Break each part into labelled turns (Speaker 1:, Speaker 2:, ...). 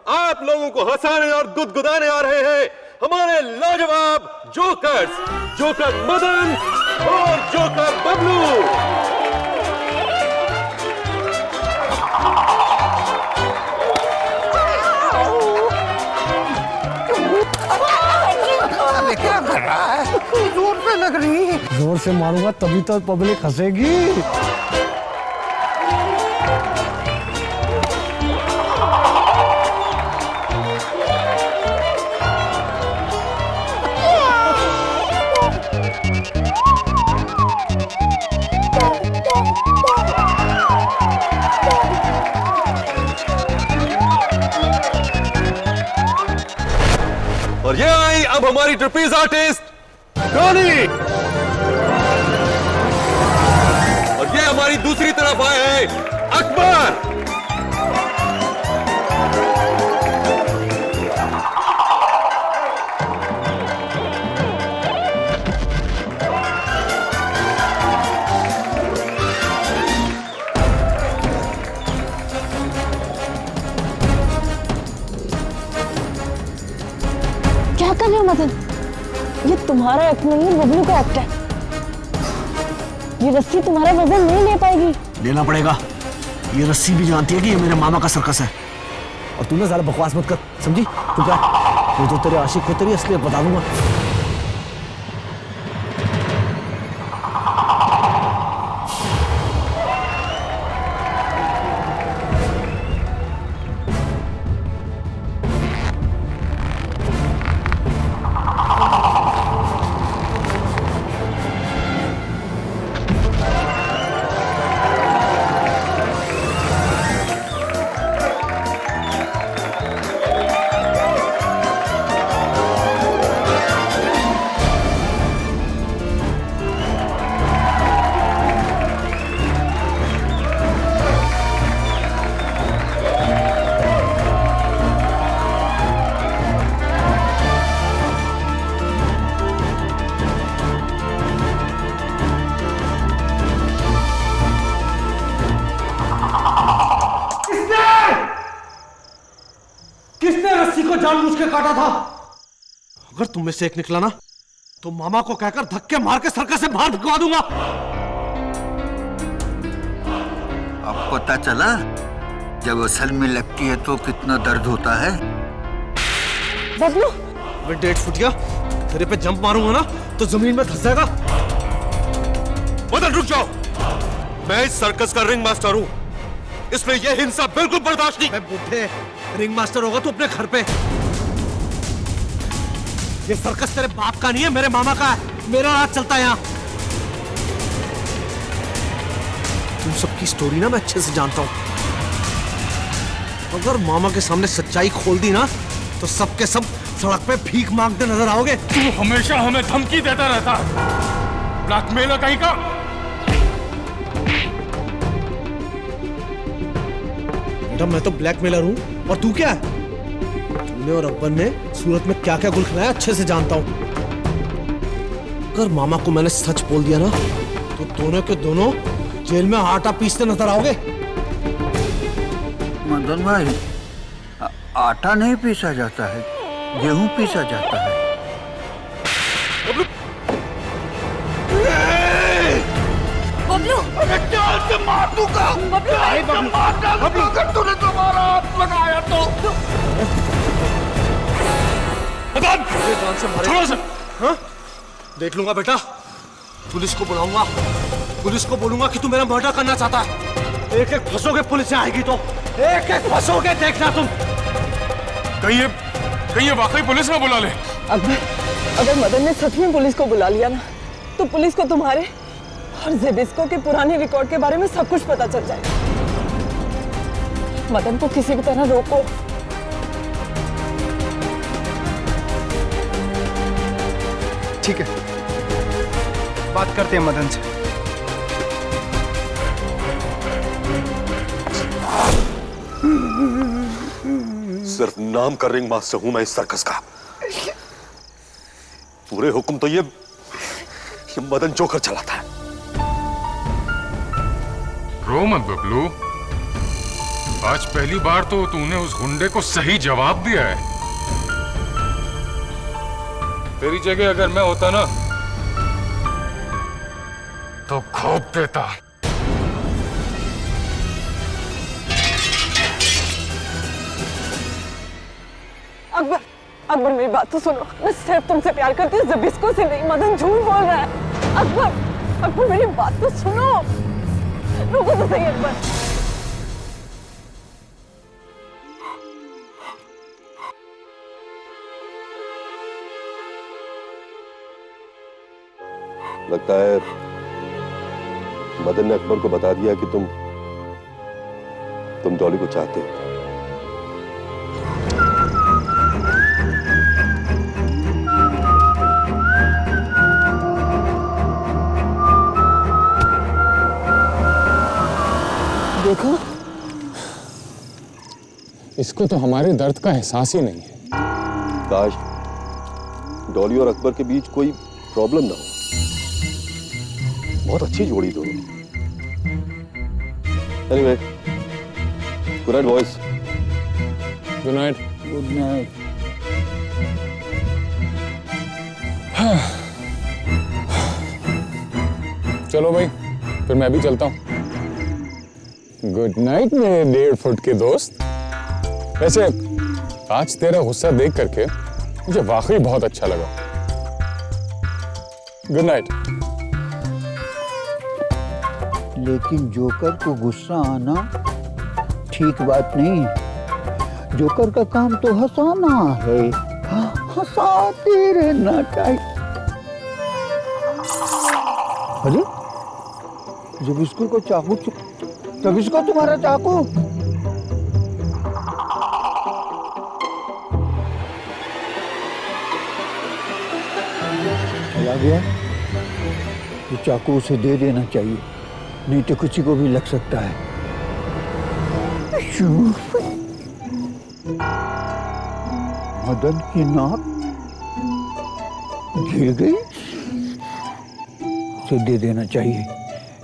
Speaker 1: आप लोगों को हंसाने और गुदगुदाने आ रहे हैं हमारे लाजवाब जोकर्स, जोकर मदन और जोकर बबलू।
Speaker 2: क्या कर रहा है? जोर पे लग रही है।
Speaker 3: जोर से मारूंगा तभी तो पब्लिक हंसेगी।
Speaker 1: और ये आई अब हमारी ट्रपेज आर्टिस्ट डॉली। और ये हमारी दूसरी तरफ आए हैं अकबर।
Speaker 4: क्या कर रहे हो मदन? ये तुम्हारा एक्ट नहीं है, बबलू का एक्ट है। ये रस्सी तुम्हारा वजन नहीं ले पाएगी।
Speaker 3: लेना पड़ेगा। ये रस्सी भी जानती है कि ये मेरे मामा का सर्कस है। और तू ना ज़्यादा बकवास मत कर, समझी? तू क्या? वो तो तेरे आशिक को तेरी असलियत बता दूंगा।
Speaker 2: जानबूझ के काटा था। अगर तुम में से एक निकला ना तो मामा को कहकर धक्के मार के सर्कस से बाहर भिजवा दूंगा।
Speaker 5: अब पता चला जब असल में लगती है तो कितना दर्द होता है।
Speaker 4: बबलू,
Speaker 2: मैं डेढ़ फुट गया, तेरे पे जंप मारूंगा ना तो जमीन में धंस जाएगा।
Speaker 1: मदन रुक जाओ, मैं इस सर्कस का रिंग मास्टर हूं, इसमें यह हिंसा बिल्कुल बर्दाश्त नहीं।
Speaker 2: मैं बुढ़े रिंग मास्टर होगा तो अपने घर पे। ये सर्कस तेरे बाप का नहीं है, मेरे मामा का है। मेरा राज चलता है यहाँ। तुम सबकी स्टोरी ना मैं अच्छे से जानता हूं। अगर मामा के सामने सच्चाई खोल दी ना तो सबके सब सड़क पे भीख मांगते नजर आओगे।
Speaker 6: तू हमेशा हमें धमकी देता रहता, ब्लैकमेलर कहीं का।
Speaker 2: बेटा मैं तो ब्लैकमेलर हूं और तू क्या है? तूने और अब्बन ने सूरत में क्या क्या गुल खिलाया अच्छे से जानता हूं। अगर मामा को मैंने सच बोल दिया ना तो दोनों के दोनों जेल में आटा पीसते नजर आओगे।
Speaker 5: मदन भाई, आटा नहीं पीसा जाता है, गेहूं पीसा जाता है।
Speaker 4: बबलू,
Speaker 6: अरे क्या से मार दूंगा।
Speaker 4: बबलू,
Speaker 6: मार डालूंगा अगर तूने दोबारा हाथ लगाया तो। मदन,
Speaker 2: छोड़ो सर। हाँ? देख लूंगा बेटा, पुलिस को बुलाऊंगा, पुलिस को बोलूंगा कि तू मेरा मर्डर करना चाहता है। एक एक फंसोगे, पुलिस आएगी तो एक एक फंसोगे, देखना तुम।
Speaker 6: कहीं ये वाकई पुलिस ना बुला ले।
Speaker 4: अगर मदन ने सच में पुलिस को बुला लिया ना तो पुलिस को तुम्हारे और जेबिस्को के पुराने रिकॉर्ड के बारे में सब कुछ पता चल जाएगा। मदन को किसी भी तरह रोको।
Speaker 7: ठीक है, बात करते हैं मदन से।
Speaker 1: सिर्फ नाम का रिंग मास्टर हूं मैं इस सर्कस का, पूरे हुक्म तो ये मदन जोकर चलाता है।
Speaker 6: रो मत बबलू, आज पहली बार तो तूने उस गुंडे को सही जवाब दिया है। तेरी जगह अगर मैं होता ना तो खोप देता।
Speaker 4: अकबर, अकबर मेरी बात तो सुनो। मैं सिर्फ तुमसे प्यार करती हूँ, ज़बिस्को से नहीं। मदन झूठ बोल रहा है। अकबर, अकबर मेरी बात तो सुनो। रुको तो सही अकबर।
Speaker 1: लगता है मदन ने अकबर को बता दिया कि तुम डॉली को चाहते हो।
Speaker 8: देखो, इसको तो हमारे दर्द का एहसास ही नहीं है।
Speaker 1: काश डॉली और अकबर के बीच कोई प्रॉब्लम ना हो। बहुत अच्छी जोड़ी दोनों। Anyway, good night boys.
Speaker 8: Good night.
Speaker 5: Good night.
Speaker 8: चलो भाई, फिर मैं भी चलता हूँ। गुड नाइट मेरे 1.5 फुट के दोस्त। वैसे आज तेरा गुस्सा देख करके मुझे वाकई बहुत अच्छा लगा। Good night.
Speaker 5: लेकिन जोकर को गुस्सा आना ठीक बात नहीं। जोकर का काम तो हंसाना है, हंसाते रहना चाहिए। अरे जब इसको को चाकू तब इसको तुम्हारा चाकू। चला गया। ये चाकू उसे दे देना चाहिए, नहीं तो किसी को भी लग सकता है। मदन की नाक गिर गई, उसे दे देना चाहिए,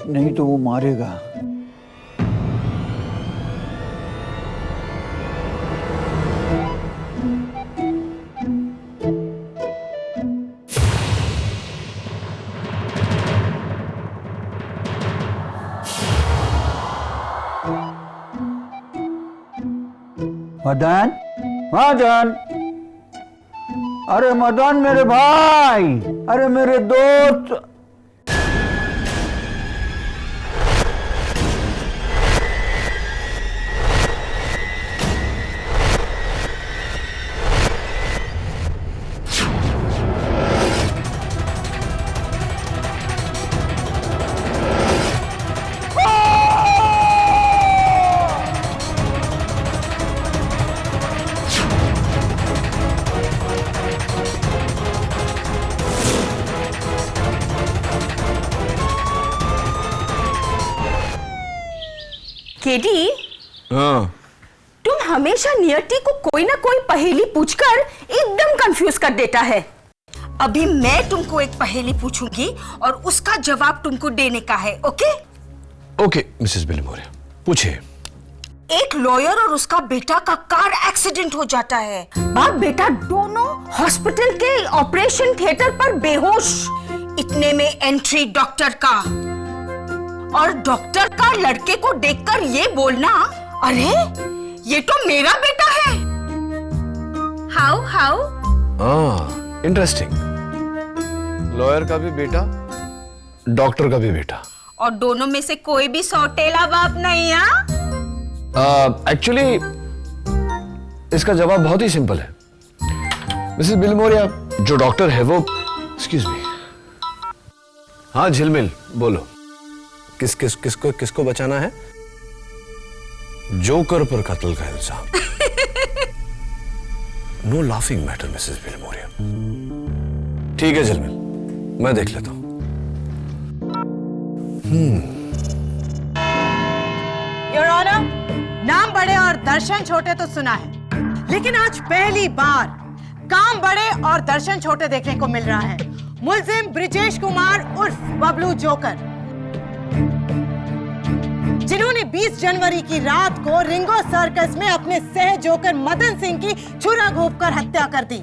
Speaker 5: नहीं तो वो मारेगा। मदन, मदन, अरे मदन मेरे भाई, अरे मेरे दोस्त।
Speaker 9: केडी,
Speaker 2: हाँ।
Speaker 9: तुम हमेशा नियति को कोई ना कोई पहेली पूछकर एकदम कंफ्यूज कर देता है। अभी मैं तुमको एक पहेली पूछूंगी और उसका जवाब तुमको देने का है, ओके?
Speaker 2: ओके मिसेस बिलमोरिया, पूछिए।
Speaker 9: एक लॉयर और उसका बेटा का कार एक्सीडेंट हो जाता है। बाप बेटा दोनों हॉस्पिटल के ऑपरेशन थिएटर पर बेहोश। इतने में एंट्री डॉक्टर का, और डॉक्टर का लड़के को देखकर ये बोलना, अरे ये तो मेरा बेटा है। How
Speaker 2: interesting. लॉयर का भी बेटा, डॉक्टर का भी बेटा,
Speaker 9: और दोनों में से कोई भी सौतेला बाप नहीं है।
Speaker 2: एक्चुअली इसका जवाब बहुत ही सिंपल है मिसेस बिलमोरिया। जो डॉक्टर है वो, एक्सक्यूज मी, हाँ झिलमिल बोलो। किसको बचाना है? जोकर पर कत्ल का इल्जाम। No laughing matter Mrs Bilimoria. ठीक है झिलमिल, मैं देख लेता हूं।
Speaker 10: योर ऑनर, नाम बड़े और दर्शन छोटे तो सुना है, लेकिन आज पहली बार काम बड़े और दर्शन छोटे देखने को मिल रहा है। मुलजिम ब्रिजेश कुमार उर्फ बबलू जोकर, जिन्होंने 20 जनवरी की रात को रिंगो सर्कस में अपने सह जोकर मदन सिंह की छुरा घोंपकर हत्या कर दी।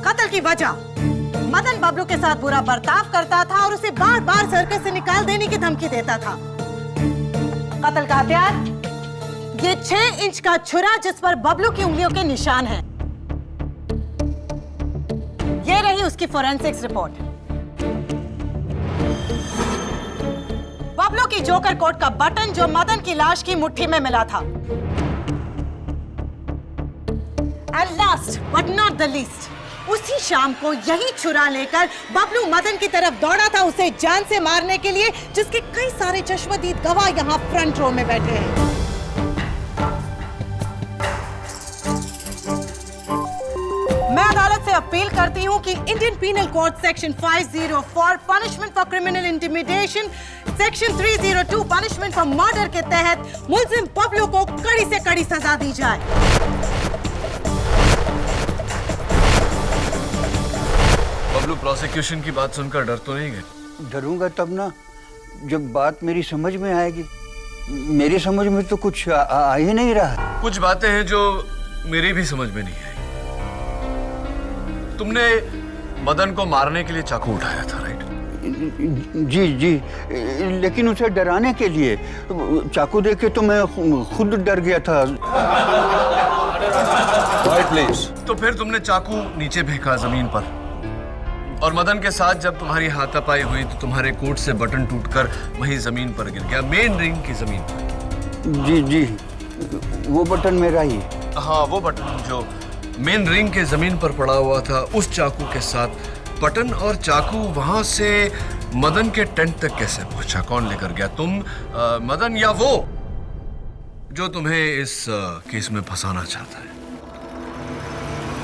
Speaker 10: कत्ल की वजह, मदन बबलू के साथ बुरा बर्ताव करता था और उसे बार बार सर्कस से निकाल देने की धमकी देता था। कत्ल का हथियार, ये 6 इंच का छुरा जिस पर बबलू की उंगलियों के निशान हैं। ये रही उसकी फोरेंसिक्स रिपोर्ट। बबलू की जोकर कोट का बटन जो मदन की लाश की मुट्ठी में मिला था। And last but not the least, उसी शाम को यही छुरा लेकर बबलू मदन की तरफ दौड़ा था उसे जान से मारने के लिए, जिसके कई सारे चश्मदीद गवाह यहाँ फ्रंट रो में बैठे हैं। मैं अदालत से अपील करती हूँ कि Indian penal code section 504 punishment for criminal intimidation, section 302 punishment for murder के तहत मुल्जिम बबलू को कड़ी से कड़ी सजा दी जाए।
Speaker 1: बबलू प्रोसिक्यूशन की बात सुनकर डर तो नहीं गए?
Speaker 5: डरूंगा तब ना जब बात मेरी समझ में आएगी। मेरी समझ में तो कुछ आ ही नहीं रहा।
Speaker 1: कुछ बातें हैं जो मेरी भी समझ में नहीं आई। तुमने मदन को मारने के लिए चाकू उठाया था, राइट?
Speaker 5: जी जी, लेकिन उसे डराने के लिए। चाकू देख के तो मैं खुद डर गया था।
Speaker 1: Right please. तो फिर तुमने चाकू नीचे फेंका जमीन पर, और मदन के साथ जब तुम्हारी हाथापाई हुई तो तुम्हारे कोट से बटन टूटकर वही जमीन पर गिर गया, मेन रिंग की जमीन पर।
Speaker 5: जी जी, वो बटन मेरा ही।
Speaker 1: हाँ, वो बटन जो मेन रिंग के जमीन पर पड़ा हुआ था, उस चाकू के साथ बटन और चाकू वहां से मदन के टेंट तक कैसे पहुंचा? कौन लेकर गया? तुम, मदन, या वो जो तुम्हें इस केस में फंसाना चाहता है?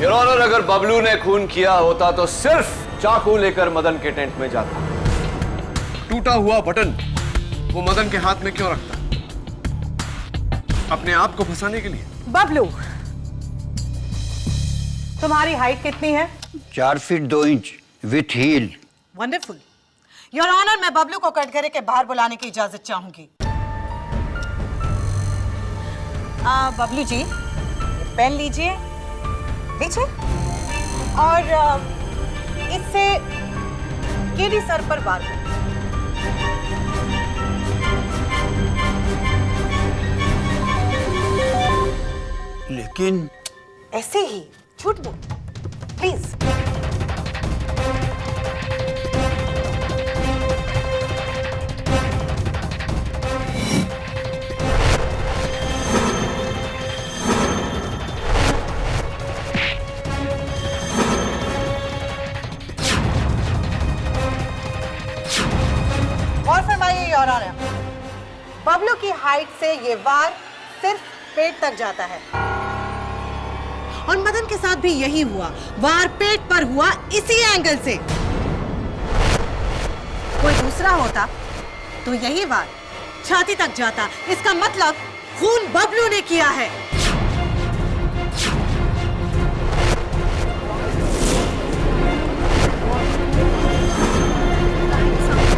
Speaker 1: योर ऑनर, अगर बबलू ने खून किया होता तो सिर्फ चाकू लेकर मदन के टेंट में जाता। टूटा हुआ बटन वो मदन के हाथ में क्यों रखता? अपने आप को फंसाने के लिए।
Speaker 10: बबलू, तुम्हारी हाइट कितनी है?
Speaker 5: 4 feet 2 inch with heel.
Speaker 10: Wonderful. Your honour, मैं बबलू को कटघरे के बाहर बुलाने की इजाजत चाहूंगी। बबलू जी, पेन लीजिए, लीजिए, और इससे केडी सर पर वार करें।
Speaker 5: लेकिन
Speaker 10: ऐसे ही झूठ बोल, प्लीज। और फरमाइए योर ऑनर, बबलू की हाइट से ये वार सिर्फ पेट तक जाता है, और मदन के साथ भी यही हुआ। वार पेट पर हुआ इसी एंगल से। कोई दूसरा होता तो यही वार छाती तक जाता। इसका मतलब खून बबलू ने किया है।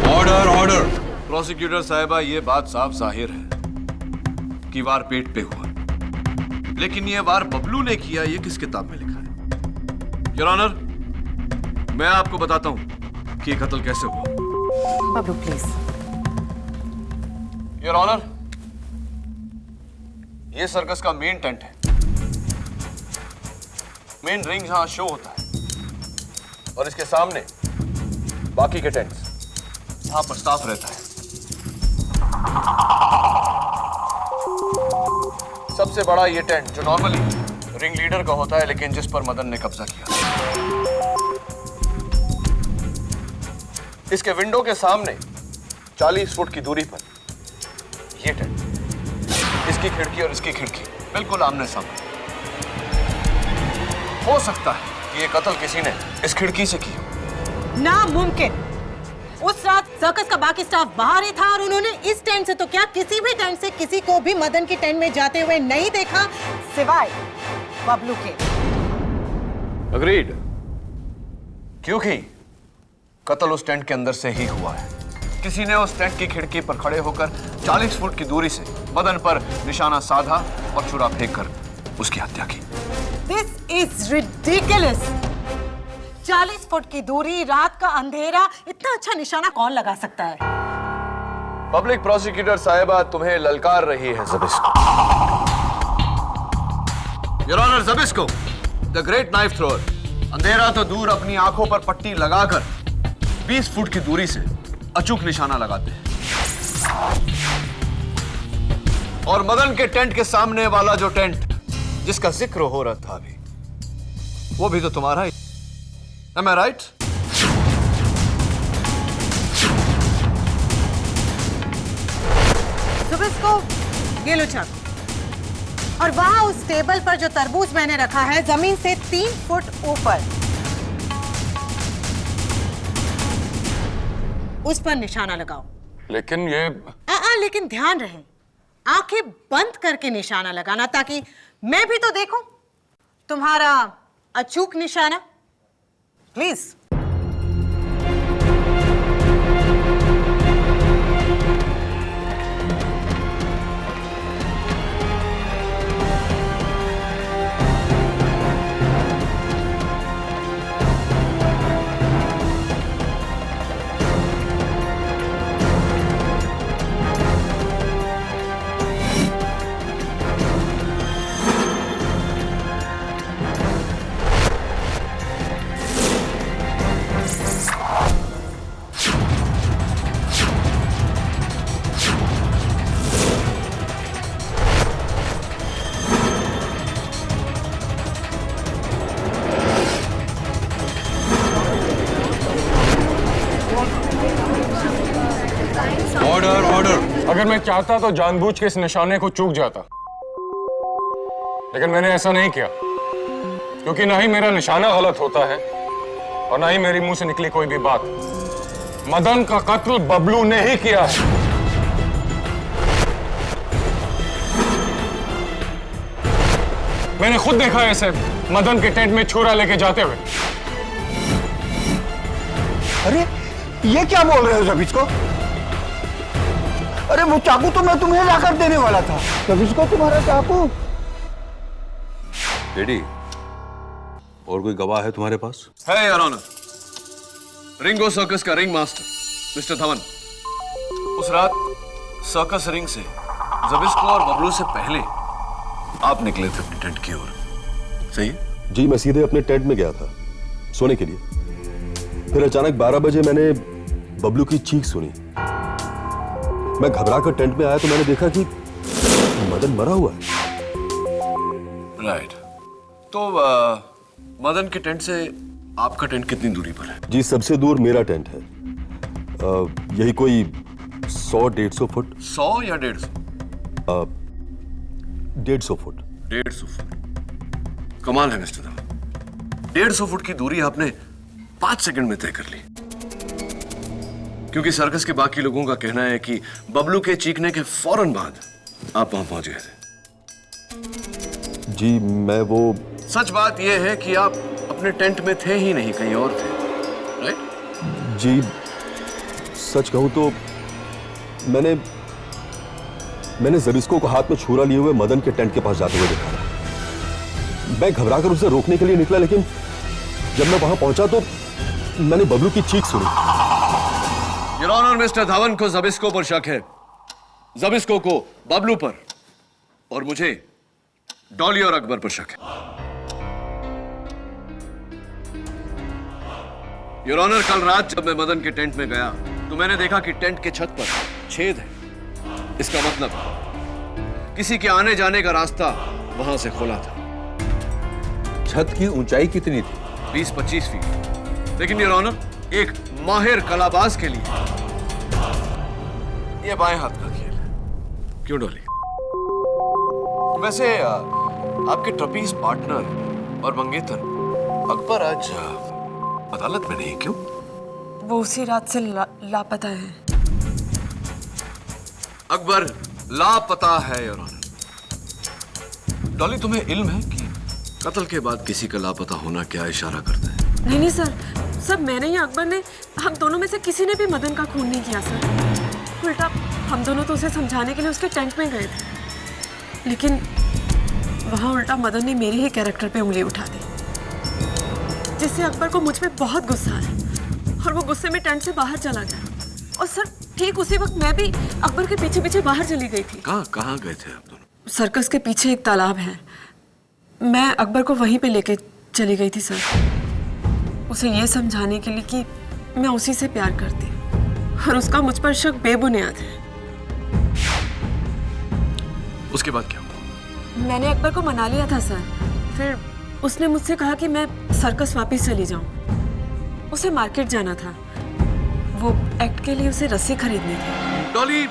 Speaker 1: Order, order. प्रोसिक्यूटर साहिबा, ये बात साफ जाहिर है कि वार पेट पे हुआ, लेकिन ये वार बबलू ने किया, ये किस किताब में लिखा है? योर ऑनर, मैं आपको बताता हूं कि ये कत्ल कैसे हुआ।
Speaker 10: बबलू प्लीज।
Speaker 1: योर ऑनर, ये सर्कस का मेन टेंट है, मेन रिंग जहां शो होता है, और इसके सामने बाकी के टेंट्स जहां पर स्टाफ रहता है। सबसे बड़ा ये टेंट जो नॉर्मली रिंग लीडर का होता है, लेकिन जिस पर मदन ने कब्जा किया। इसके विंडो के सामने 40 फुट की दूरी पर ये टेंट, इसकी खिड़की और इसकी खिड़की बिल्कुल आमने सामने। हो सकता है कि ये कत्ल किसी ने इस खिड़की से किया।
Speaker 10: नामुमकिन। उस रात सर्कस का बाकी स्टाफ बाहर ही था, और उन्होंने इस टेंट से तो क्या, किसी भी टेंट से किसी को भी मदन की टेंट में जाते हुए नहीं देखा, सिवाय बबलू के।
Speaker 1: अग्रीड, क्योंकि कत्ल उस टेंट के अंदर से ही हुआ है। किसी ने उस टेंट की खिड़की पर खड़े होकर 40 फुट की दूरी से मदन पर निशाना साधा और छुरा फेंक कर उसकी हत्या की।
Speaker 10: This is ridiculous. 40 फुट की दूरी, रात का अंधेरा, इतना अच्छा निशाना कौन लगा सकता है?
Speaker 1: पब्लिक प्रोसिक्यूटर साहिबा तुम्हें ललकार रही है Zbyszko. Your honour, Zbyszko the great knife thrower अंधेरा तो दूर अपनी आंखों पर पट्टी लगाकर 20 फुट की दूरी से अचूक निशाना लगाते हैं। और मदन के टेंट के सामने वाला जो टेंट जिसका जिक्र हो रहा था अभी, वो भी तो तुम्हारा ही। Am I right?
Speaker 10: ज़बिस्को, ये लो चाकू। और वहां उस टेबल पर जो तरबूज मैंने रखा है, जमीन से 3 फुट ऊपर, उस पर निशाना लगाओ।
Speaker 8: लेकिन ये
Speaker 10: लेकिन ध्यान रहे, आंखें बंद करके निशाना लगाना, ताकि मैं भी तो देखूं तुम्हारा अचूक निशाना। प्लीज।
Speaker 8: अगर मैं चाहता तो जानबूझ के इस निशाने को चूक जाता, लेकिन मैंने ऐसा नहीं किया, क्योंकि ना ही मेरा निशाना गलत होता है और ना ही मेरे मुंह से निकली कोई भी बात। मदन का कत्ल बबलू ने ही किया है। मैंने खुद देखा है इसे मदन के टेंट में छुरा लेके जाते हुए।
Speaker 5: अरे ये क्या बोल रहे हो ज़बिस्को? अरे वो चाकू तो मैं तुम्हें लाकर देने वाला था। ज़बिस्को, तुम्हारा चाकू।
Speaker 11: डैडी, और कोई गवाह है तुम्हारे पास?
Speaker 1: है योर ऑनर, रिंगो सर्कस का रिंग मास्टर मिस्टर धवन। उस रात सर्कस रिंग से ज़बिस्को और बबलू से पहले आप निकले थे अपनी टेंट की ओर, सही है?
Speaker 11: जी, मैं सीधे अपने टेंट में गया था सोने के लिए। फिर अचानक 12 बजे मैंने बबलू की चीख सुनी। मैं घबरा कर टेंट में आया तो मैंने देखा कि मदन मरा हुआ है।
Speaker 1: राइट। तो मदन के टेंट से आपका टेंट कितनी दूरी पर है?
Speaker 11: जी, सबसे दूर मेरा टेंट है। यही कोई 100-150 फुट।
Speaker 1: 100 या 150?
Speaker 11: 150 फुट।
Speaker 1: 150 फुट। कमाल है मिस्टर धवन, 150 फुट की दूरी आपने 5 सेकंड में तय कर ली। क्योंकि सर्कस के बाकी लोगों का कहना है कि बबलू के चीखने के फौरन बाद आप वहां पहुंच गए थे।
Speaker 11: जी, मैं वो।
Speaker 1: सच बात यह है कि आप अपने टेंट में थे ही नहीं, कहीं और थे, राइट?
Speaker 11: जी, सच कहूं तो मैंने ज़बिस्को को हाथ में छुरा लिए हुए मदन के टेंट के पास जाते हुए देखा। मैं घबराकर उसे रोकने के लिए निकला, लेकिन जब मैं वहां पहुंचा तो मैंने बबलू की चीख सुनी।
Speaker 1: योर ऑनर, मिस्टर धवन को ज़बिस्को पर शक है, ज़बिस्को को बबलू पर, और मुझे डॉली और अकबर पर शक है। योर ऑनर, कल रात जब मैं मदन के टेंट में गया तो मैंने देखा कि टेंट के छत पर छेद है। इसका मतलब किसी के आने जाने का रास्ता वहां से खोला था।
Speaker 11: छत की ऊंचाई कितनी थी?
Speaker 1: 20-25 फीट। लेकिन योर ऑनर, एक माहिर कलाबाज के लिए यह बाएं हाथ का खेल है, क्यों डॉली? वैसे आपके ट्रपीज पार्टनर और मंगेतर अकबर आज अदालत में नहीं, क्यों?
Speaker 4: वो उसी रात से लापता है।
Speaker 1: अकबर लापता है योर ऑनर। डॉली, तुम्हें इल्म है कि कत्ल के बाद किसी का लापता होना क्या इशारा करता है?
Speaker 4: नहीं सर, सब मैंने या अकबर ने, हम दोनों में से किसी ने भी मदन का खून नहीं किया सर। उल्टा हम दोनों तो उसे समझाने के लिए उसके टेंट में गए थे, लेकिन वहां उल्टा मदन ने मेरे ही कैरेक्टर पे उंगली उठा दी, जिससे अकबर को मुझ पे बहुत गुस्सा आया और वो गुस्से में टेंट से बाहर चला गया। और सर ठीक उसी वक्त मैं भी अकबर के पीछे पीछे बाहर चली गई थी।
Speaker 1: कहाँ गए थे आप दोनों?
Speaker 4: सर्कस के पीछे एक तालाब है, मैं अकबर को वहीं पे लेके चली गई थी सर, उसे ये समझाने के लिए कि मैं उसी से प्यार करती हूँ और उसका मुझ पर शक बेबुनियाद है।
Speaker 1: उसके बाद क्या हुआ?
Speaker 4: मैंने अकबर को मना लिया था सर, फिर उसने मुझसे कहा कि मैं सर्कस वापस चली जाऊं। उसे मार्केट जाना था, वो एक्ट के लिए उसे रस्सी खरीदनी थी।
Speaker 1: डॉली,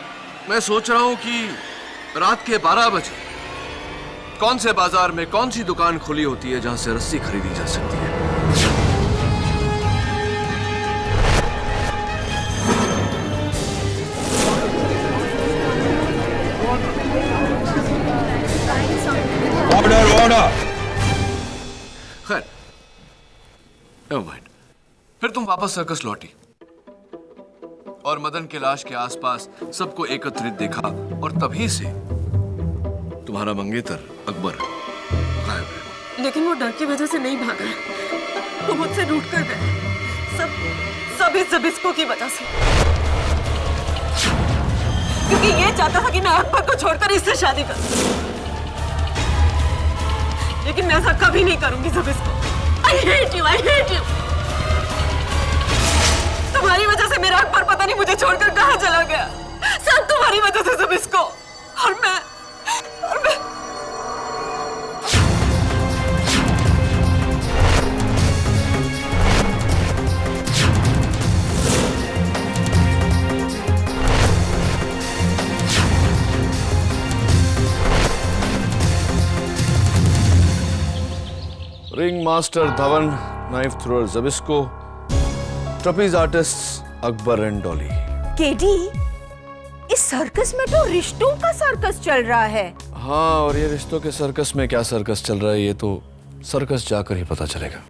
Speaker 1: मैं सोच रहा हूँ कि रात के 12 बजे कौन से बाजार में कौन सी दुकान खुली होती है जहां से रस्सी खरीदी जा सकती है। खैर, never mind। फिर तुम वापस सर्कस लौटी और मदन के लाश के आसपास सबको एकत्रित देखा और तभी से तुम्हारा मंगेतर अकबर गायब है।
Speaker 4: लेकिन वो डर की वजह से नहीं भागा, वो मुझसे रूठ कर गए, सब इस जबिस्को की वजह से, क्योंकि ये चाहता था कि मैं अकबर को छोड़कर इससे शादी करूं, लेकिन मैं ऐसा कभी नहीं करूंगी जबिस्को। I hate you, I hate you। तुम्हारी वजह से मेरा अकबर पता नहीं मुझे छोड़कर कहाँ चला गया, सब तुम्हारी वजह से जबिस्को। और मैं
Speaker 1: ring master Dhawan, knife thrower Zbyszko, trapeze artist Akbar and Dolly.
Speaker 9: KD, इस सर्कस में तो रिश्तों का सर्कस चल रहा है।
Speaker 1: हाँ, और ये रिश्तों के सर्कस में क्या सर्कस चल रहा है ये तो सर्कस जाकर ही पता चलेगा।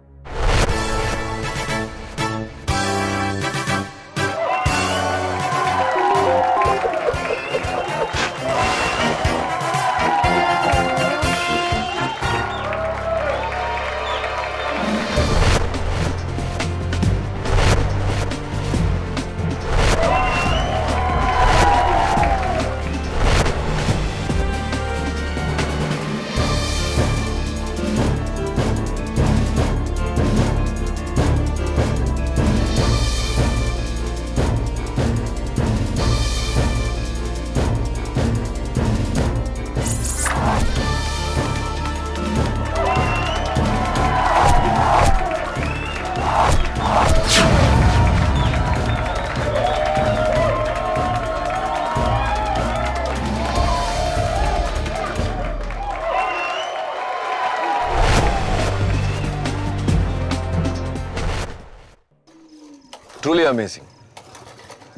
Speaker 1: ट्रूली अमेजिंग,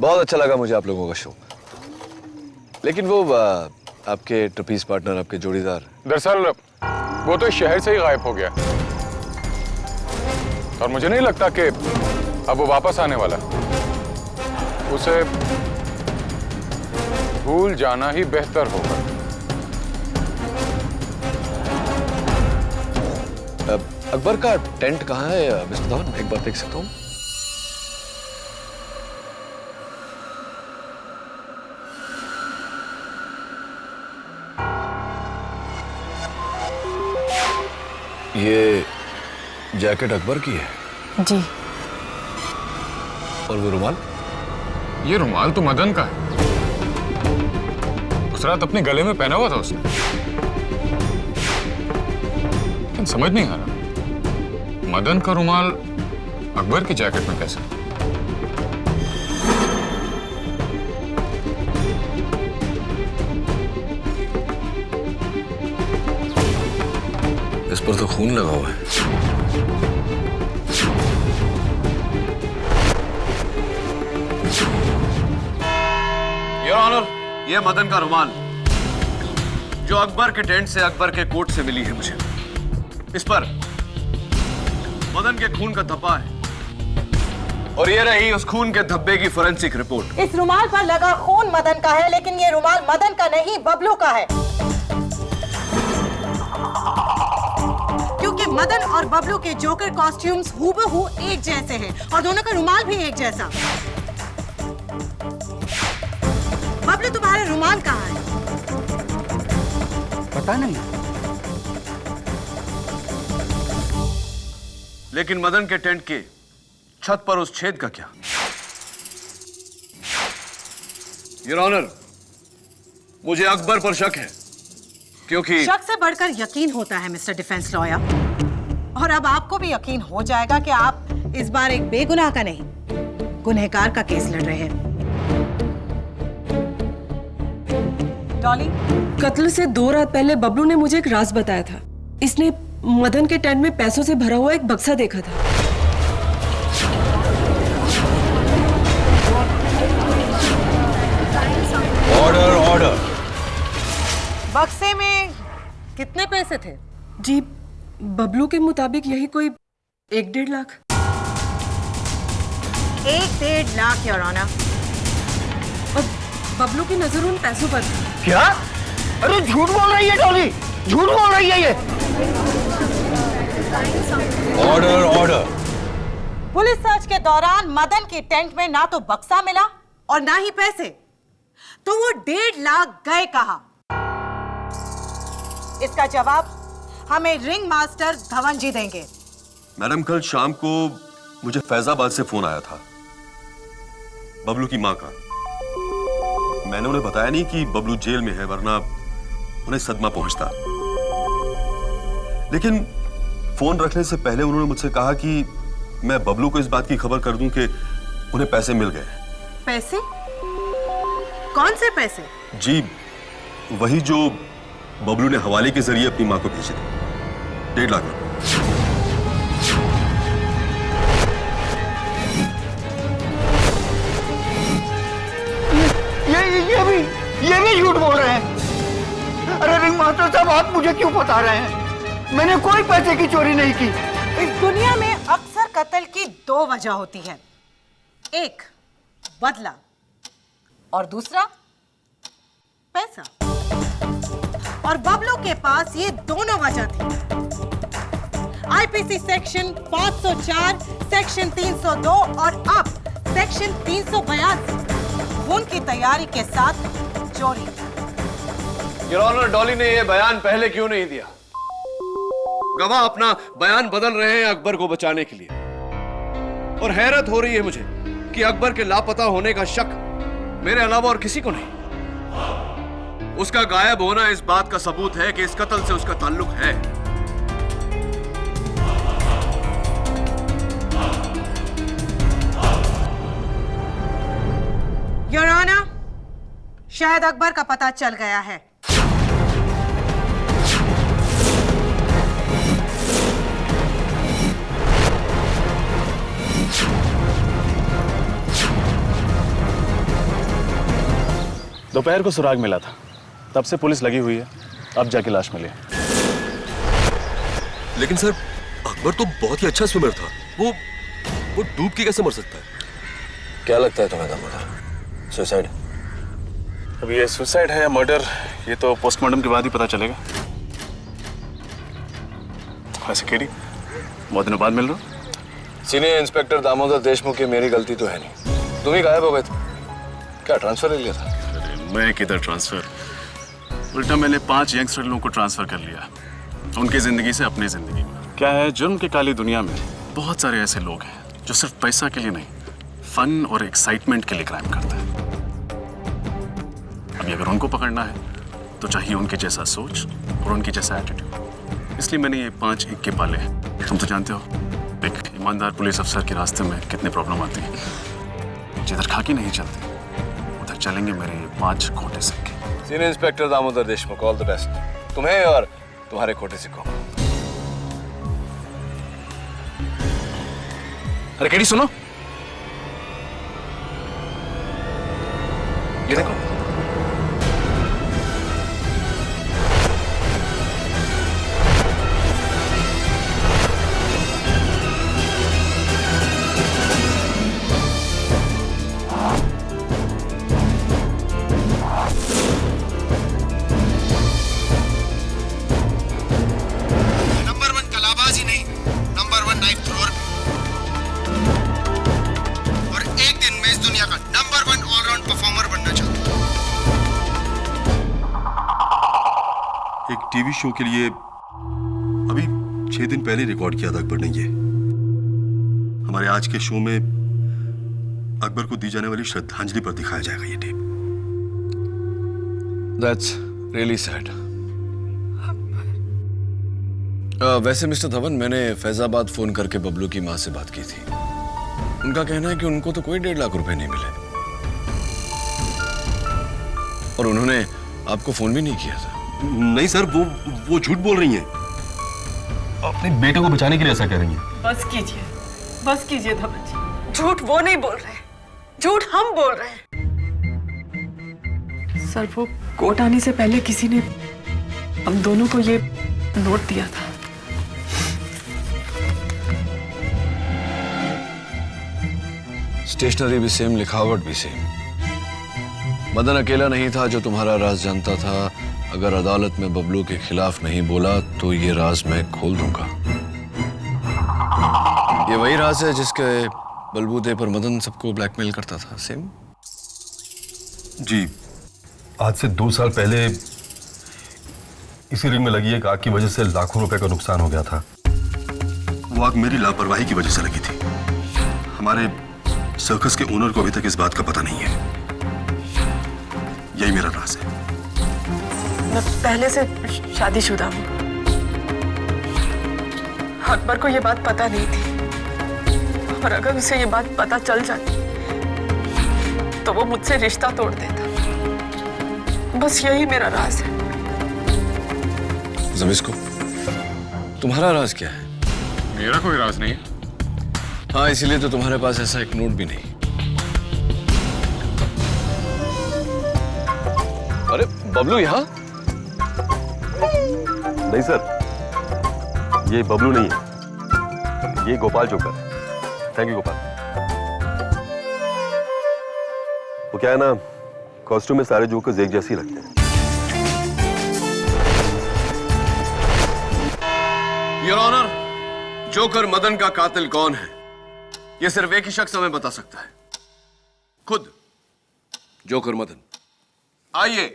Speaker 1: बहुत अच्छा लगा मुझे आप लोगों का शो। लेकिन वो आपके ट्रपीज पार्टनर, आपके जोड़ीदार,
Speaker 8: दरअसल वो तो इस शहर से ही गायब हो गया और मुझे नहीं लगता कि अब वो वापस आने वाला। उसे भूल जाना ही बेहतर होगा।
Speaker 1: अकबर का टेंट कहाँ है मिस्टर धवन, एक बार देख सकता हूँ? ये जैकेट अकबर की है?
Speaker 4: जी।
Speaker 1: और वो रुमाल?
Speaker 8: ये रुमाल तो मदन का है, उस रात अपने गले में पहना हुआ था उसने। लेकिन समझ नहीं आ रहा, मदन का रुमाल अकबर की जैकेट में कैसे?
Speaker 1: इस पर तो खून लगा हुआ है। योर ऑनर, ये मदन का रुमाल जो अकबर के टेंट से, अकबर के कोट से मिली है मुझे। इस पर मदन के खून का धब्बा है और ये रही उस खून के धब्बे की फोरेंसिक रिपोर्ट।
Speaker 10: इस रुमाल पर लगा खून मदन का है, लेकिन ये रुमाल मदन का नहीं, बबलू का है। क्योंकि मदन और बबलू के जोकर कॉस्ट्यूम्स हूबहू एक जैसे हैं और दोनों का रुमाल भी एक जैसा। बबलू, तुम्हारा रुमाल कहाँ है?
Speaker 7: पता नहीं।
Speaker 1: लेकिन मदन के टेंट के छत पर उस छेद का क्या? योर ऑनर, मुझे अकबर पर शक है, क्योंकि
Speaker 10: शक से बढ़कर यकीन होता है मिस्टर डिफेंस लॉयर। और अब आपको भी यकीन हो जाएगा कि आप इस बार एक बेगुनाह का नहीं, गुनहगार का केस लड़ रहे हैं। डॉली,
Speaker 4: कत्ल से 2 रात पहले बबलू ने मुझे एक राज बताया था। इसने मदन के टेंट में पैसों से भरा हुआ एक बक्सा देखा था।
Speaker 11: Order order.
Speaker 10: बक्से में कितने पैसे थे?
Speaker 4: जी, बबलू के मुताबिक यही कोई 1-1.5 लाख।
Speaker 10: 1-1.5 lakh your honour.
Speaker 4: और बबलू की नजर उन पैसों पर थी।
Speaker 5: क्या? अरे झूठ बोल रही है डॉली, झूठ बोल रही है ये।
Speaker 11: Order order.
Speaker 10: पुलिस सर्च के दौरान मदन के टेंट में ना तो बक्सा मिला और ना ही पैसे, तो वो 1.5 लाख गए कहां? इसका जवाब हमें रिंग मास्टर धवन जी देंगे।
Speaker 11: मैडम, कल शाम को मुझे फैजाबाद से फोन आया था बबलू की मां का। मैंने उन्हें बताया नहीं कि बबलू जेल में है, वरना उन्हें सदमा पहुंचता। लेकिन फोन रखने से पहले उन्होंने मुझसे कहा कि मैं बबलू को इस बात की खबर कर दूं कि उन्हें पैसे मिल गए।
Speaker 10: पैसे? कौन से पैसे?
Speaker 11: जी, वही जो बबलू ने हवाले के जरिए अपनी मां को भेजे थे, 1.5 लाख रुपए।
Speaker 5: ये भी झूठ बोल रहे हैं। अरे रिंग मास्टर साहब, आप मुझे क्यों बता रहे हैं? मैंने कोई पैसे की चोरी नहीं की।
Speaker 10: इस दुनिया में अक्सर कत्ल की 2 वजह होती है, एक बदला और दूसरा पैसा। और बबलू के पास ये दोनों वजह थी। आईपीसी सेक्शन 504, सेक्शन 302 और अब सेक्शन 382 खून की तैयारी के साथ चोरी।
Speaker 1: योर ऑनर, डॉली ने यह बयान पहले क्यों नहीं दिया? गवाह अपना बयान बदल रहे हैं अकबर को बचाने के लिए। और हैरत हो रही है मुझे कि अकबर के लापता होने का शक मेरे अलावा और किसी को नहीं। उसका गायब होना इस बात का सबूत है कि इस कत्ल से उसका ताल्लुक है।
Speaker 10: योर ऑनर, शायद अकबर का पता चल गया है।
Speaker 12: दोपहर को सुराग मिला था, तब से पुलिस लगी हुई है, अब जाके लाश मिली।
Speaker 11: लेकिन सर, अकबर तो बहुत ही अच्छा स्विमर था। वो डूब के कैसे मर सकता है?
Speaker 1: क्या लगता है तुम्हें दामोदर? सुसाइड?
Speaker 12: अब ये सुसाइड है या मर्डर, ये तो पोस्टमार्टम के बाद ही पता चलेगा। वैसे केडी, बहुत दिनों बाद मिल रहा हूँ।
Speaker 1: सीनियर इंस्पेक्टर दामोदर देशमुख की मेरी गलती तो है नहीं। तुम ही गायब हो गए थे। क्या ट्रांसफर ले लिया था?
Speaker 12: मैं किधर ट्रांसफर, उल्टा मैंने 5 यंगस्टर लोगों को ट्रांसफर कर लिया, उनकी जिंदगी से अपनी जिंदगी में। क्या है, जुर्म की काली दुनिया में बहुत सारे ऐसे लोग हैं जो सिर्फ पैसा के लिए नहीं, फन और एक्साइटमेंट के लिए क्राइम करते हैं। अभी अगर उनको पकड़ना है तो चाहिए उनके जैसा सोच और उनके जैसा एटीट्यूड। इसलिए मैंने ये 5 एक के पाले हैं। तुम तो जानते हो एक ईमानदार पुलिस अफसर के रास्ते में कितनी प्रॉब्लम आती है। जिधर खाकी नहीं चलती उधर चलेंगे मेरे 5 खोटे सिक्के।
Speaker 1: Senior inspector Damodar Deshmukh, all the best तुम्हें और तुम्हारे खोटे सिक्कों को।
Speaker 12: अरे केडी सुनो, ये देखो।
Speaker 11: एक टीवी शो के लिए अभी 6 दिन पहले रिकॉर्ड किया था अकबर ने। ये हमारे आज के शो में अकबर को दी जाने वाली श्रद्धांजलि पर दिखाया जाएगा ये टेप।
Speaker 1: That's really sad. वैसे मिस्टर धवन, मैंने फैजाबाद फोन करके बबलू की माँ से बात की थी। उनका कहना है कि उनको तो कोई 1.5 लाख रुपए नहीं मिले और उन्होंने आपको फोन भी नहीं किया था।
Speaker 11: नहीं सर, वो झूठ बोल रही हैं। अपने बेटे को बचाने के लिए ऐसा कह रही हैं।
Speaker 4: बस कीजिए धवन जी। झूठ वो नहीं बोल रहे, झूठ हम बोल रहे हैं। सर, वो कोर्ट आने से पहले किसी ने हम दोनों को ये नोट दिया था।
Speaker 1: स्टेशनरी भी सेम, लिखावट भी सेम। मदन अकेला नहीं था जो तुम्हारा राज जानता था। अगर अदालत में बबलू के खिलाफ नहीं बोला तो ये राज मैं खोल दूंगा। ये वही राज है जिसके बलबूते पर मदन सबको ब्लैकमेल करता था। सेम
Speaker 11: जी, आज से 2 साल पहले इसी रिंग में लगी एक आग की वजह से लाखों रुपए का नुकसान हो गया था। वो आग मेरी लापरवाही की वजह से लगी थी। हमारे सर्कस के ओनर को अभी तक इस बात का पता नहीं है। यही मेरा राज है।
Speaker 4: मैं पहले से शादीशुदा हूँ। अकबर को ये बात पता नहीं थी और अगर उसे ये बात पता चल जाती तो वो मुझसे रिश्ता तोड़ देता। बस यही मेरा राज है।
Speaker 1: ज़बिस्को, तुम्हारा राज क्या है?
Speaker 8: मेरा कोई राज नहीं है।
Speaker 1: हाँ, इसीलिए तो तुम्हारे पास ऐसा एक नोट भी नहीं। अरे बबलू यहाँ?
Speaker 11: नहीं सर, ये बबलू नहीं है, ये गोपाल जोकर है। Thank you Gopal. वो क्या है ना, कॉस्ट्यूम में सारे जोकर्स एक जैसे ही लगते हैं।
Speaker 1: योर ऑनर, जोकर मदन का कातिल कौन है ये सिर्फ एक ही शख्स हमें बता सकता है, खुद जोकर मदन। आइए,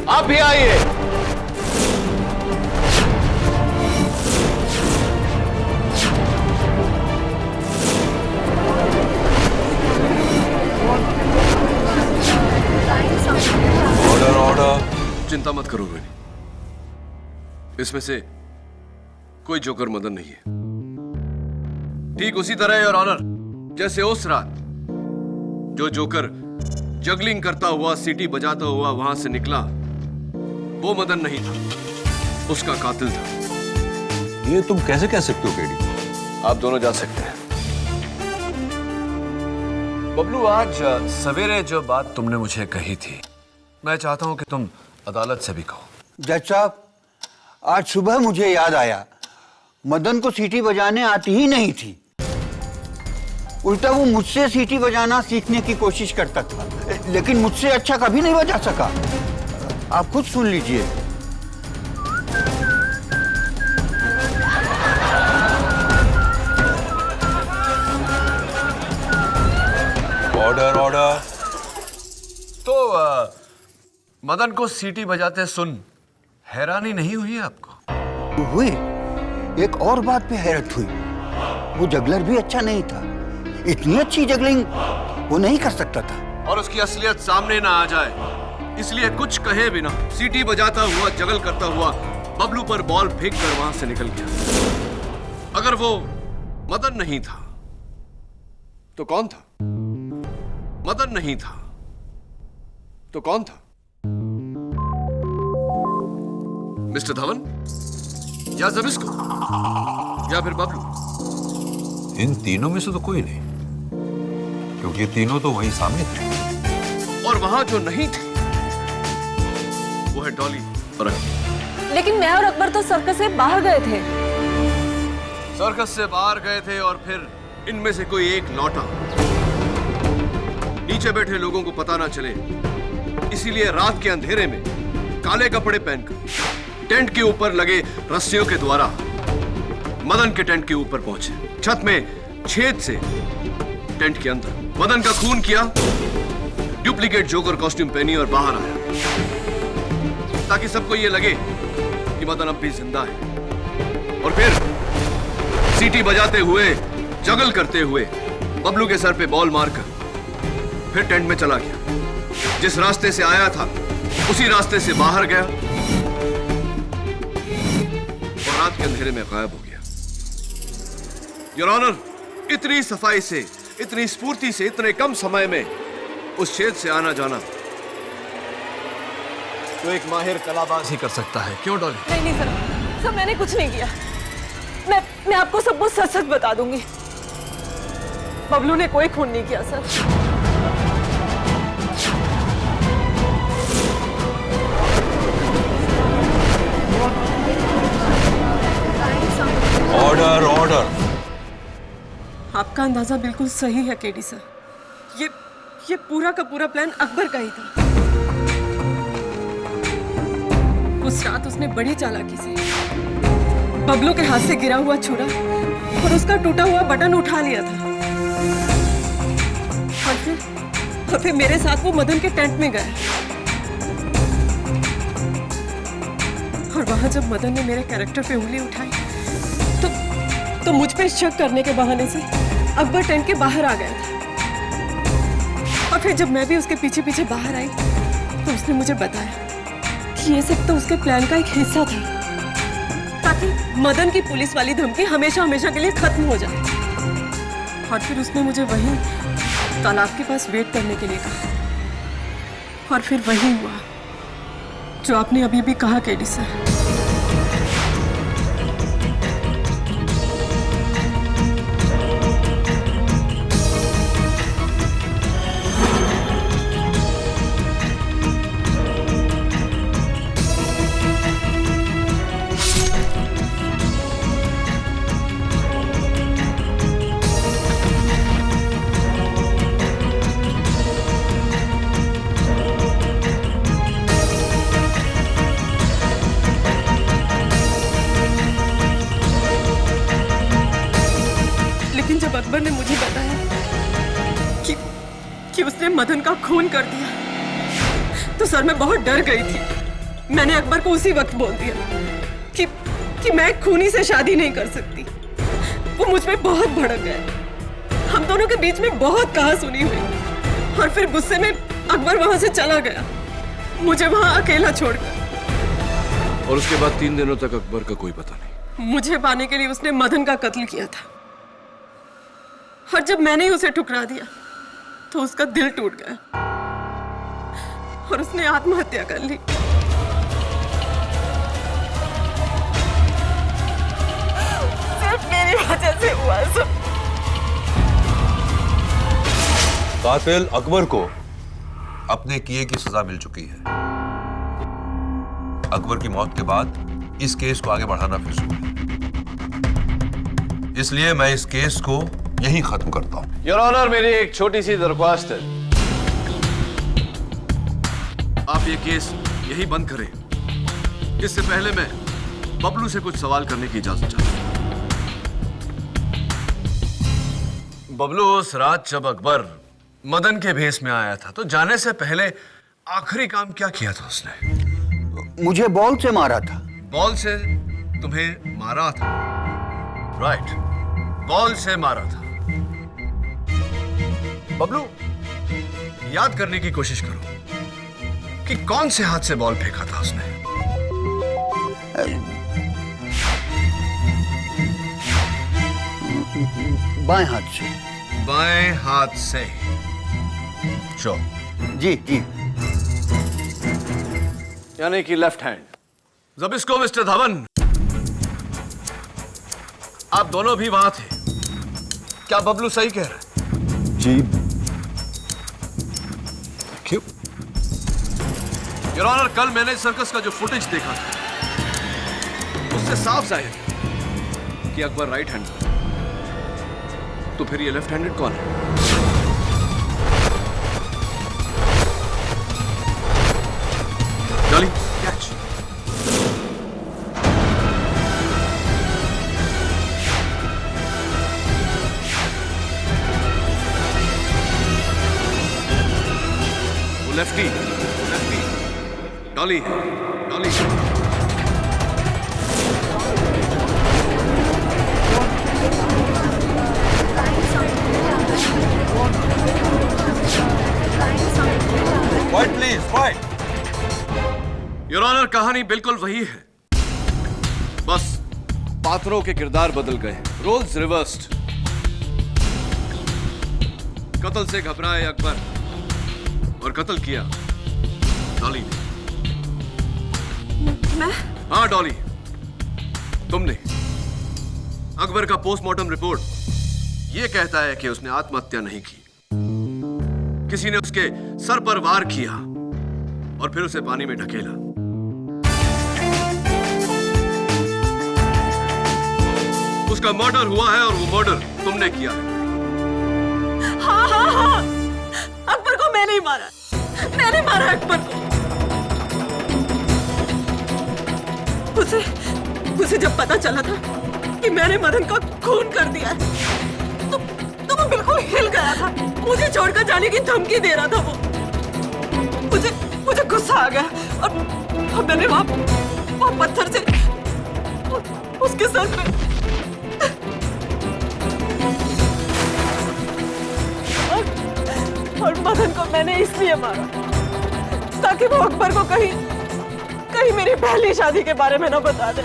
Speaker 1: आप भी आइए।
Speaker 11: Order order.
Speaker 1: चिंता मत करो रोहिणी, इसमें से कोई जोकर मदन नहीं है। ठीक उसी तरह योर ऑनर, जैसे उस रात जो जोकर जगलिंग करता हुआ, सीटी बजाता हुआ वहां से निकला, वो मदन नहीं था, उसका कातिल था।
Speaker 11: ये तुम कैसे कह सकते हो केडी?
Speaker 1: आप दोनों जा सकते हैं। बबलू, आज सवेरे जो बात तुमने मुझे कही थी, मैं चाहता हूं कि तुम अदालत से भी कहो।
Speaker 5: जज साहब, आज सुबह मुझे याद आया, मदन को सीटी बजाने आती ही नहीं थी। उल्टा वो मुझसे सीटी बजाना सीखने की कोशिश करता था, लेकिन मुझसे अच्छा कभी नहीं बजा सका। आप खुद सुन लीजिए।
Speaker 11: Order order.
Speaker 1: तो मदन को सीटी बजाते सुन हैरानी नहीं हुई आपको?
Speaker 5: हुई। एक और बात पे हैरत हुई, वो जगलर भी अच्छा नहीं था। इतनी अच्छी जगलिंग वो नहीं कर सकता था।
Speaker 1: और उसकी असलियत सामने ना आ जाए इसलिए कुछ कहे बिना सीटी बजाता हुआ, जगल करता हुआ बबलू पर बॉल फेंक कर वहां से निकल गया। अगर वो मदन नहीं था तो कौन था? मदन नहीं था तो कौन था? मिस्टर धवन या ज़बिस्को या फिर बबलू?
Speaker 11: इन तीनों में से तो कोई नहीं, क्योंकि ये तीनों तो वहीं सामने थे।
Speaker 1: और वहां जो नहीं थे वो है डॉली और अकबर।
Speaker 4: लेकिन मैं और अकबर तो सर्कस से बाहर गए थे।
Speaker 1: सर्कस से बाहर गए थे और फिर इनमें से कोई एक लौटा। नीचे बैठे लोगों को पता ना चले इसीलिए रात के अंधेरे में काले कपड़े पहनकर टेंट के ऊपर लगे रस्सियों के द्वारा मदन के टेंट के ऊपर पहुंचे। छत में छेद से टेंट के अंदर मदन का खून किया, डुप्लीकेट जोकर कॉस्ट्यूम पहनी और बाहर आया ताकि सबको ये लगे कि मदन अब भी जिंदा है। और फिर सीटी बजाते हुए, जगल करते हुए बबलू के सर पे बॉल मारकर फिर टेंट में चला गया। जिस रास्ते से आया था उसी रास्ते से बाहर गया और रात के अंधेरे में गायब हो गया। योर ऑनर, इतनी सफाई से, इतनी स्फूर्ति से, इतने कम समय में उस छेद से आना जाना तो एक माहिर कलाबाज ही कर सकता है। क्यों डॉली?
Speaker 4: नहीं नहीं सर, सर मैंने कुछ नहीं किया। मैं आपको सब कुछ सच सच बता दूंगी। बबलू ने कोई खून नहीं किया सर।
Speaker 11: Order order.
Speaker 4: आपका अंदाजा बिल्कुल सही है केडी सर। ये पूरा का पूरा प्लान अकबर का ही था। उस रात उसने बड़ी चालाकी से बबलू के हाथ से गिरा हुआ छुरा और उसका टूटा हुआ बटन उठा लिया था और फिर मेरे साथ वो मदन के टेंट में गए। और वहां जब मदन ने मेरे कैरेक्टर पे उंगली उठाई तो मुझ पे शक करने के बहाने से अकबर टेंट के बाहर आ गया था। और फिर जब मैं भी उसके पीछे पीछे बाहर आई तो उसने मुझे बताया कि ये सब तो उसके प्लान का एक हिस्सा था ताकि मदन की पुलिस वाली धमकी हमेशा हमेशा के लिए खत्म हो जाए। और फिर उसने मुझे वहीं तालाब के पास वेट करने के लिए कहा। और फिर वही हुआ जो आपने अभी भी कहा केडी सर। जब अकबर ने मुझे बताया कि उसने मदन का खून कर दिया तो सर मैं बहुत डर गई थी। मैंने अकबर को उसी वक्त बोल दिया कि मैं खूनी से शादी नहीं कर सकती। वो मुझ पे बहुत भड़क गए। हम दोनों के बीच में बहुत कहा-सुनी हुई और फिर गुस्से में अकबर वहां से चला गया, मुझे वहां अकेला छोड़कर।
Speaker 1: और उसके बाद 3 दिनों तक अकबर का कोई पता नहीं।
Speaker 4: मुझे पाने के लिए उसने मदन का कत्ल किया था और जब मैंने उसे ठुकरा दिया तो उसका दिल टूट गया और उसने आत्महत्या कर ली। सिर्फ मेरी वजह से हुआ सब।
Speaker 11: कातिल अकबर को अपने किए की सजा मिल चुकी है। अकबर की मौत के बाद इस केस को आगे बढ़ाना फिर जरूरी है, इसलिए मैं इस केस को यहीं खत्म करता हूं।
Speaker 1: योर ऑनर, मेरी एक छोटी सी दरख्वास्त है। आप ये केस यही बंद करें। इससे पहले मैं बबलू से कुछ सवाल करने की इजाजत चाहता हूं। बबलू, उस रात जब अकबर मदन के भेस में आया था तो जाने से पहले आखिरी काम क्या किया था उसने?
Speaker 5: मुझे बॉल से मारा था।
Speaker 1: बॉल से तुम्हें मारा था? राइट, बॉल से मारा था। बबलू, याद करने की कोशिश करो कि कौन से हाथ से बॉल फेंका था उसने।
Speaker 5: बाएं हाथ से।
Speaker 1: बाएं हाथ से। शो।
Speaker 5: जी जी।
Speaker 1: यानी कि लेफ्ट हैंड। ज़बिस्को मिस्टर धवन, आप दोनों भी वहां थे। क्या बबलू सही कह रहा है?
Speaker 11: जी।
Speaker 1: क्यों? योर ऑनर, कल मैंने सर्कस का जो फुटेज देखा था उससे साफ जाहिर है कि अकबर राइट हैंड, तो फिर ये लेफ्ट हैंडेड कौन है? डॉली, कैच। वो लेफ्टी डॉली है, Dolly.
Speaker 11: Quiet please, quiet.
Speaker 1: Your honour, कहानी बिल्कुल वही है, बस पात्रों के किरदार बदल गए, रोल्स रिवर्स्ड। कत्ल से घबराए अकबर और कत्ल किया डॉली ने।
Speaker 4: मैं?
Speaker 1: हाँ डॉली, तुमने। अकबर का पोस्टमार्टम रिपोर्ट यह कहता है कि उसने आत्महत्या नहीं की, किसी ने उसके सर पर वार किया और फिर उसे पानी में ढकेला। उसका मर्डर हुआ है और वो मर्डर तुमने किया है।
Speaker 4: हाँ हाँ हाँ, अकबर को मैंने ही मारा, मैंने मारा अकबर को। उसे जब पता चला था कि मैंने मदन का खून कर दिया तो वो बिल्कुल हिल गया था, मुझे छोड़कर जाने की धमकी दे रहा था वो। मुझे गुस्सा आ गया और मैंने वहां पत्थर से उसके सर पे और मदन को मैंने इसलिए मारा ताकि वो अकबर को कहीं मेरी पहली शादी के बारे में न बता दे।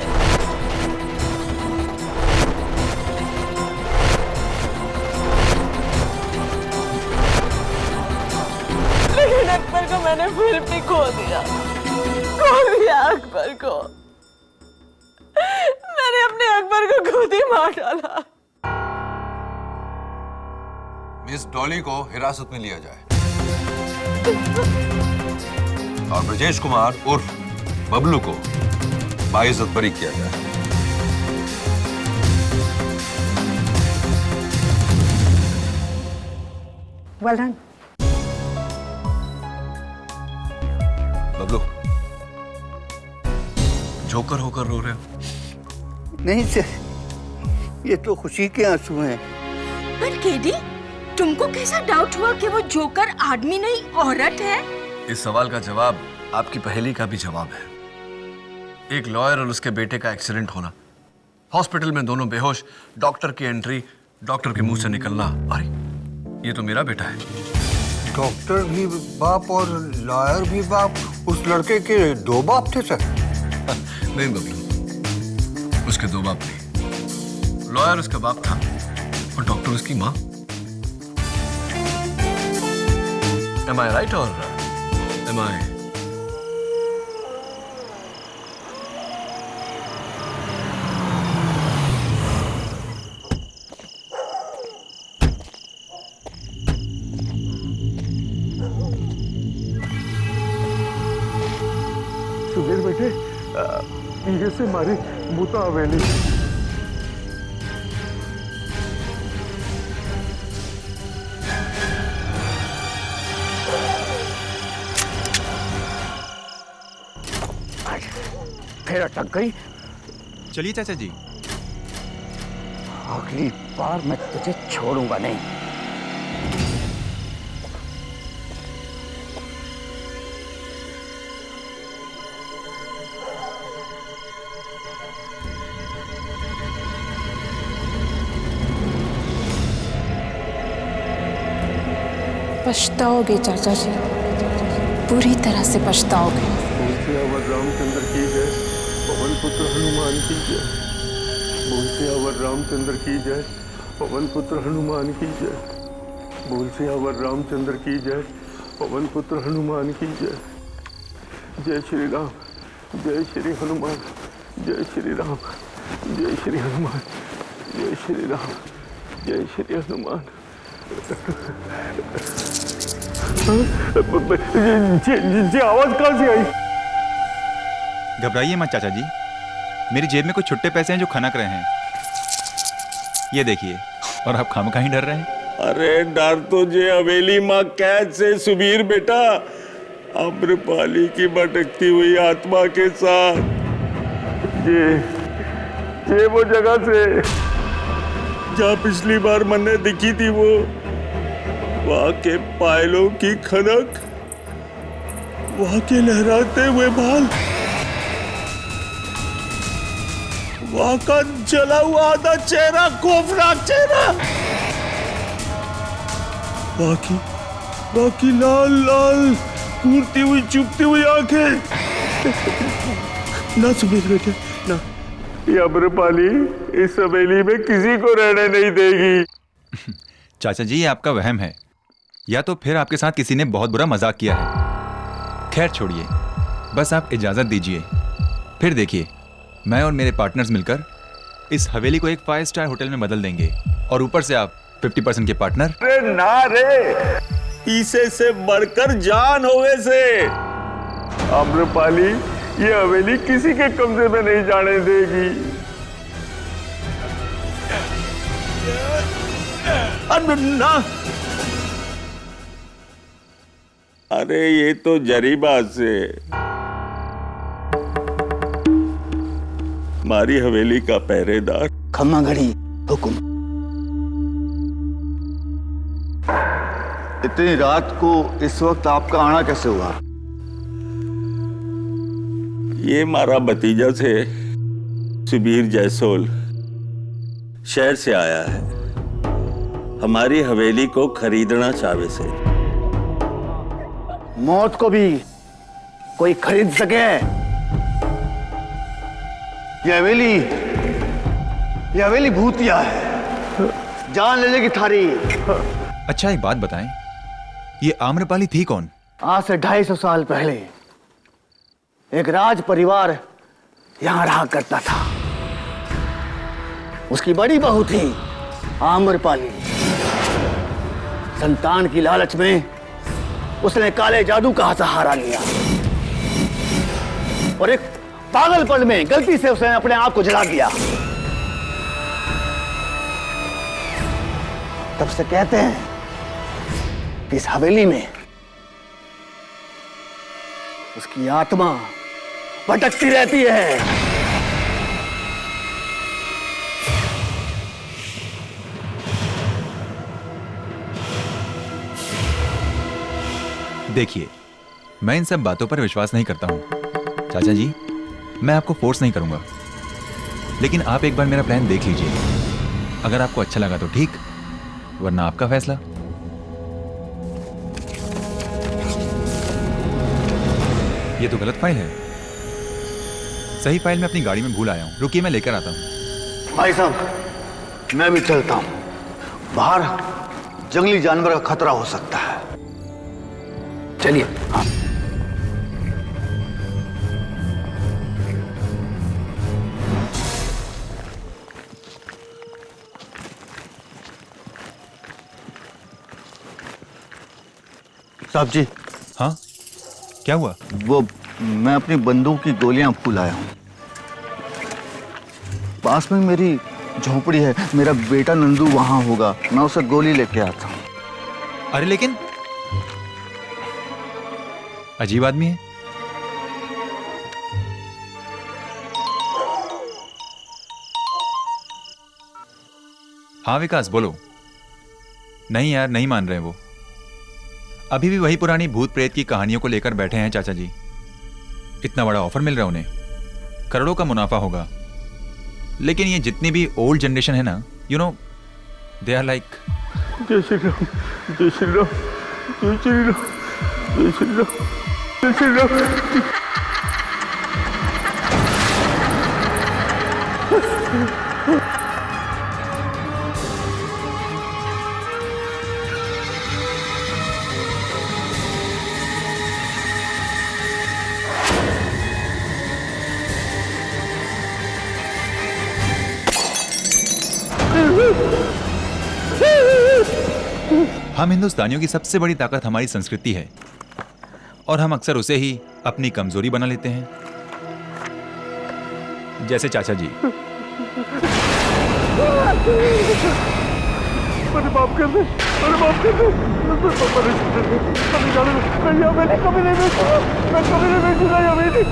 Speaker 4: लेकिन अकबर को मैंने फिर भी खो दिया अकबर को। मैंने अपने अकबर को खुद ही मार डाला।
Speaker 1: मिस डॉली को हिरासत में लिया जाए और ब्रजेश कुमार उर्फ बबलू को बाइज्जत बरी किया जाए।
Speaker 9: Well done.
Speaker 1: बबलू, जोकर होकर रो रहे हो?
Speaker 5: नहीं सर, ये तो खुशी के आंसू हैं।
Speaker 9: पर केडी, तुमको कैसा डाउट हुआ कि वो जोकर आदमी नहीं औरत है?
Speaker 1: इस सवाल का जवाब आपकी पहेली का भी जवाब है। एक लॉयर और उसके बेटे का एक्सीडेंट होना, हॉस्पिटल में दोनों बेहोश, डॉक्टर की एंट्री, डॉक्टर के मुंह से निकलना, अरे ये तो मेरा बेटा है।
Speaker 5: डॉक्टर भी बाप और लॉयर भी बाप, उस लड़के के दो बाप थे सर?
Speaker 1: नहीं बबलू, उसके दो बाप नहीं, लॉयर उसका बाप था और डॉक्टर उसकी माँ। Am I right or am I?
Speaker 6: Sudhir बेटे, ये से मारी मुता हवेली।
Speaker 5: फिर अटक गई।
Speaker 7: चलिए चाचा जी।
Speaker 5: अगली बार मैं तुझे छोड़ूंगा नहीं।
Speaker 13: पछताओगे चाचा जी, पूरी तरह से पछताओगे।
Speaker 6: बोलते अवर रामचंद्र की जय, पवन पुत्र हनुमान की जय। बोलते अवर रामचंद्र की जय, पवन पुत्र हनुमान की जय। बोलते अवर रामचंद्र की जय, पवन पुत्र हनुमान की जय। जय श्री राम, जय श्री हनुमान, जय श्री राम, जय श्री हनुमान, जय श्री राम, जय श्री हनुमान। जी आवाज कहां से आई?
Speaker 7: घबराइए मत चाचा जी, मेरी जेब में कुछ छुट्टे पैसे हैं जो खनक रहे हैं, ये देखिए। और आप खामखा ही डर रहे हैं?
Speaker 6: अरे डर तो जे हवेली माँ कैद से सुबीर बेटा, अम्रपाली की भटकती हुई आत्मा के साथ। ये वो जगह से जहाँ पिछली बार मैंने दिखी थी, वो वहाँ के पायलों की खनक वहां के लहराते हुए बाल, वहां का जला हुआ आधा चेहरा, खौफनाक चेहरा, बाकी लाल लाल कूदती हुई चुभती हुई आंखें। ना सुबीर बेटे ना, ये अम्रपाली इस हवेली में किसी को रहने नहीं देगी।
Speaker 7: चाचा जी, ये आपका वहम है, या तो फिर आपके साथ किसी ने बहुत बुरा मजाक किया है। खैर छोड़िए, बस आप इजाजत दीजिए, फिर देखिए मैं और मेरे पार्टनर्स मिलकर इस हवेली को एक 5 स्टार होटल में बदल देंगे, और ऊपर से आप 50% के पार्टनर।
Speaker 6: अरे ना रे, पीसे से बढ़कर जान होवे से। आम्रपाली ये हवेली किसी के कब्जे में नहीं जाने देगी। अरे ना, अरे ये तो जरीबात से हमारी हवेली का पहरेदार।
Speaker 5: खम्मा घड़ी हुक्म। इतनी रात को इस वक्त आपका आना कैसे हुआ?
Speaker 6: ये हमारा भतीजा से सुबीर जयसोल शहर से आया है, हमारी हवेली को खरीदना चाहे से।
Speaker 5: मौत को भी कोई खरीद सके? ये हवेली भूतिया है, जान ले लेगी थारी।
Speaker 7: अच्छा एक बात बताएं, ये आम्रपाली थी कौन?
Speaker 5: आज से 250 साल पहले एक राज परिवार यहां रहा करता था। उसकी बड़ी बहू थी आम्रपाली। संतान की लालच में उसने काले जादू का सहारा लिया और एक पागलपन में गलती से उसने अपने आप को जला दिया। तब से कहते हैं कि इस हवेली में उसकी आत्मा भटकती रहती है।
Speaker 7: देखिए, मैं इन सब बातों पर विश्वास नहीं करता हूं। चाचा जी, मैं आपको फोर्स नहीं करूंगा, लेकिन आप एक बार मेरा प्लान देख लीजिए। अगर आपको अच्छा लगा तो ठीक, वरना आपका फैसला। ये तो गलत फाइल है। सही फाइल मैं अपनी गाड़ी में भूल आया हूं। रुकिए, मैं लेकर आता हूं।
Speaker 5: भाई साहब, मैं भी चलता हूं। बाहर जंगली जानवर का खतरा हो सकता है। चलिए। हाँ। साहब जी।
Speaker 7: हाँ, क्या हुआ?
Speaker 5: वो मैं अपनी बंदूक की गोलियां भूल आया हूं। पास में मेरी झोपड़ी है, मेरा बेटा नंदू वहां होगा, मैं उसे गोली लेके आता हूं।
Speaker 7: अरे लेकिन अजीब आदमी है। हाँ विकास, बोलो। नहीं यार, नहीं मान रहे वो। अभी भी वही पुरानी भूत प्रेत की कहानियों को लेकर बैठे हैं चाचा जी। इतना बड़ा ऑफर मिल रहा है उन्हें, करोड़ों का मुनाफा होगा। लेकिन ये जितनी भी ओल्ड जनरेशन है ना, you know, they are like.
Speaker 6: जय श्री राम, जय श्री राम, जय श्री राम, जय श्री राम, जय श्री राम।
Speaker 7: हम हिंदुस्तानियों की सबसे बड़ी ताकत हमारी संस्कृति है, और हम अक्सर उसे ही अपनी कमजोरी बना लेते हैं। जैसे चाचा जी।
Speaker 6: अरे माफ कर दे, अरे माफ कर दे। मैं कभी नहीं बेचूंगा, मैं कभी नहीं बेचूंगा ये हवेली।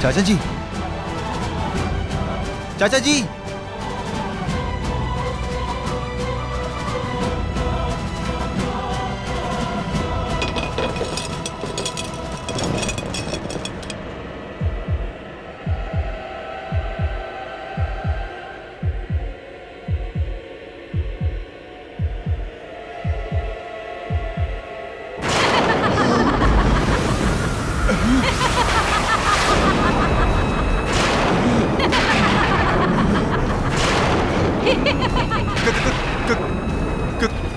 Speaker 7: चाचा जी, चाचा जी,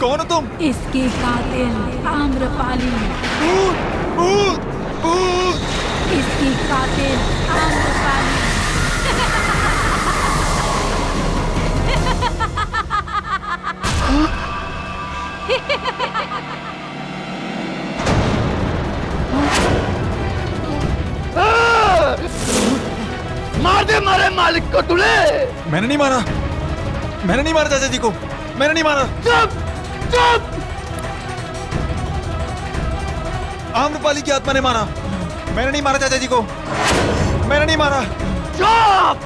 Speaker 7: कौन हो तुम?
Speaker 13: इसकी कातिल आम्रपाली। इसकी कातिल आम्रपाली।
Speaker 3: मार दे मारे मालिक को तूने।
Speaker 7: मैंने नहीं मारा, मैंने नहीं मारा चाचा जी को, मैंने नहीं मारा।
Speaker 3: चुप चुप।
Speaker 7: आम्रपाली की आत्मा ने मारा, मैंने नहीं मारा चाचा जी को, मैंने नहीं मारा।
Speaker 3: चुप।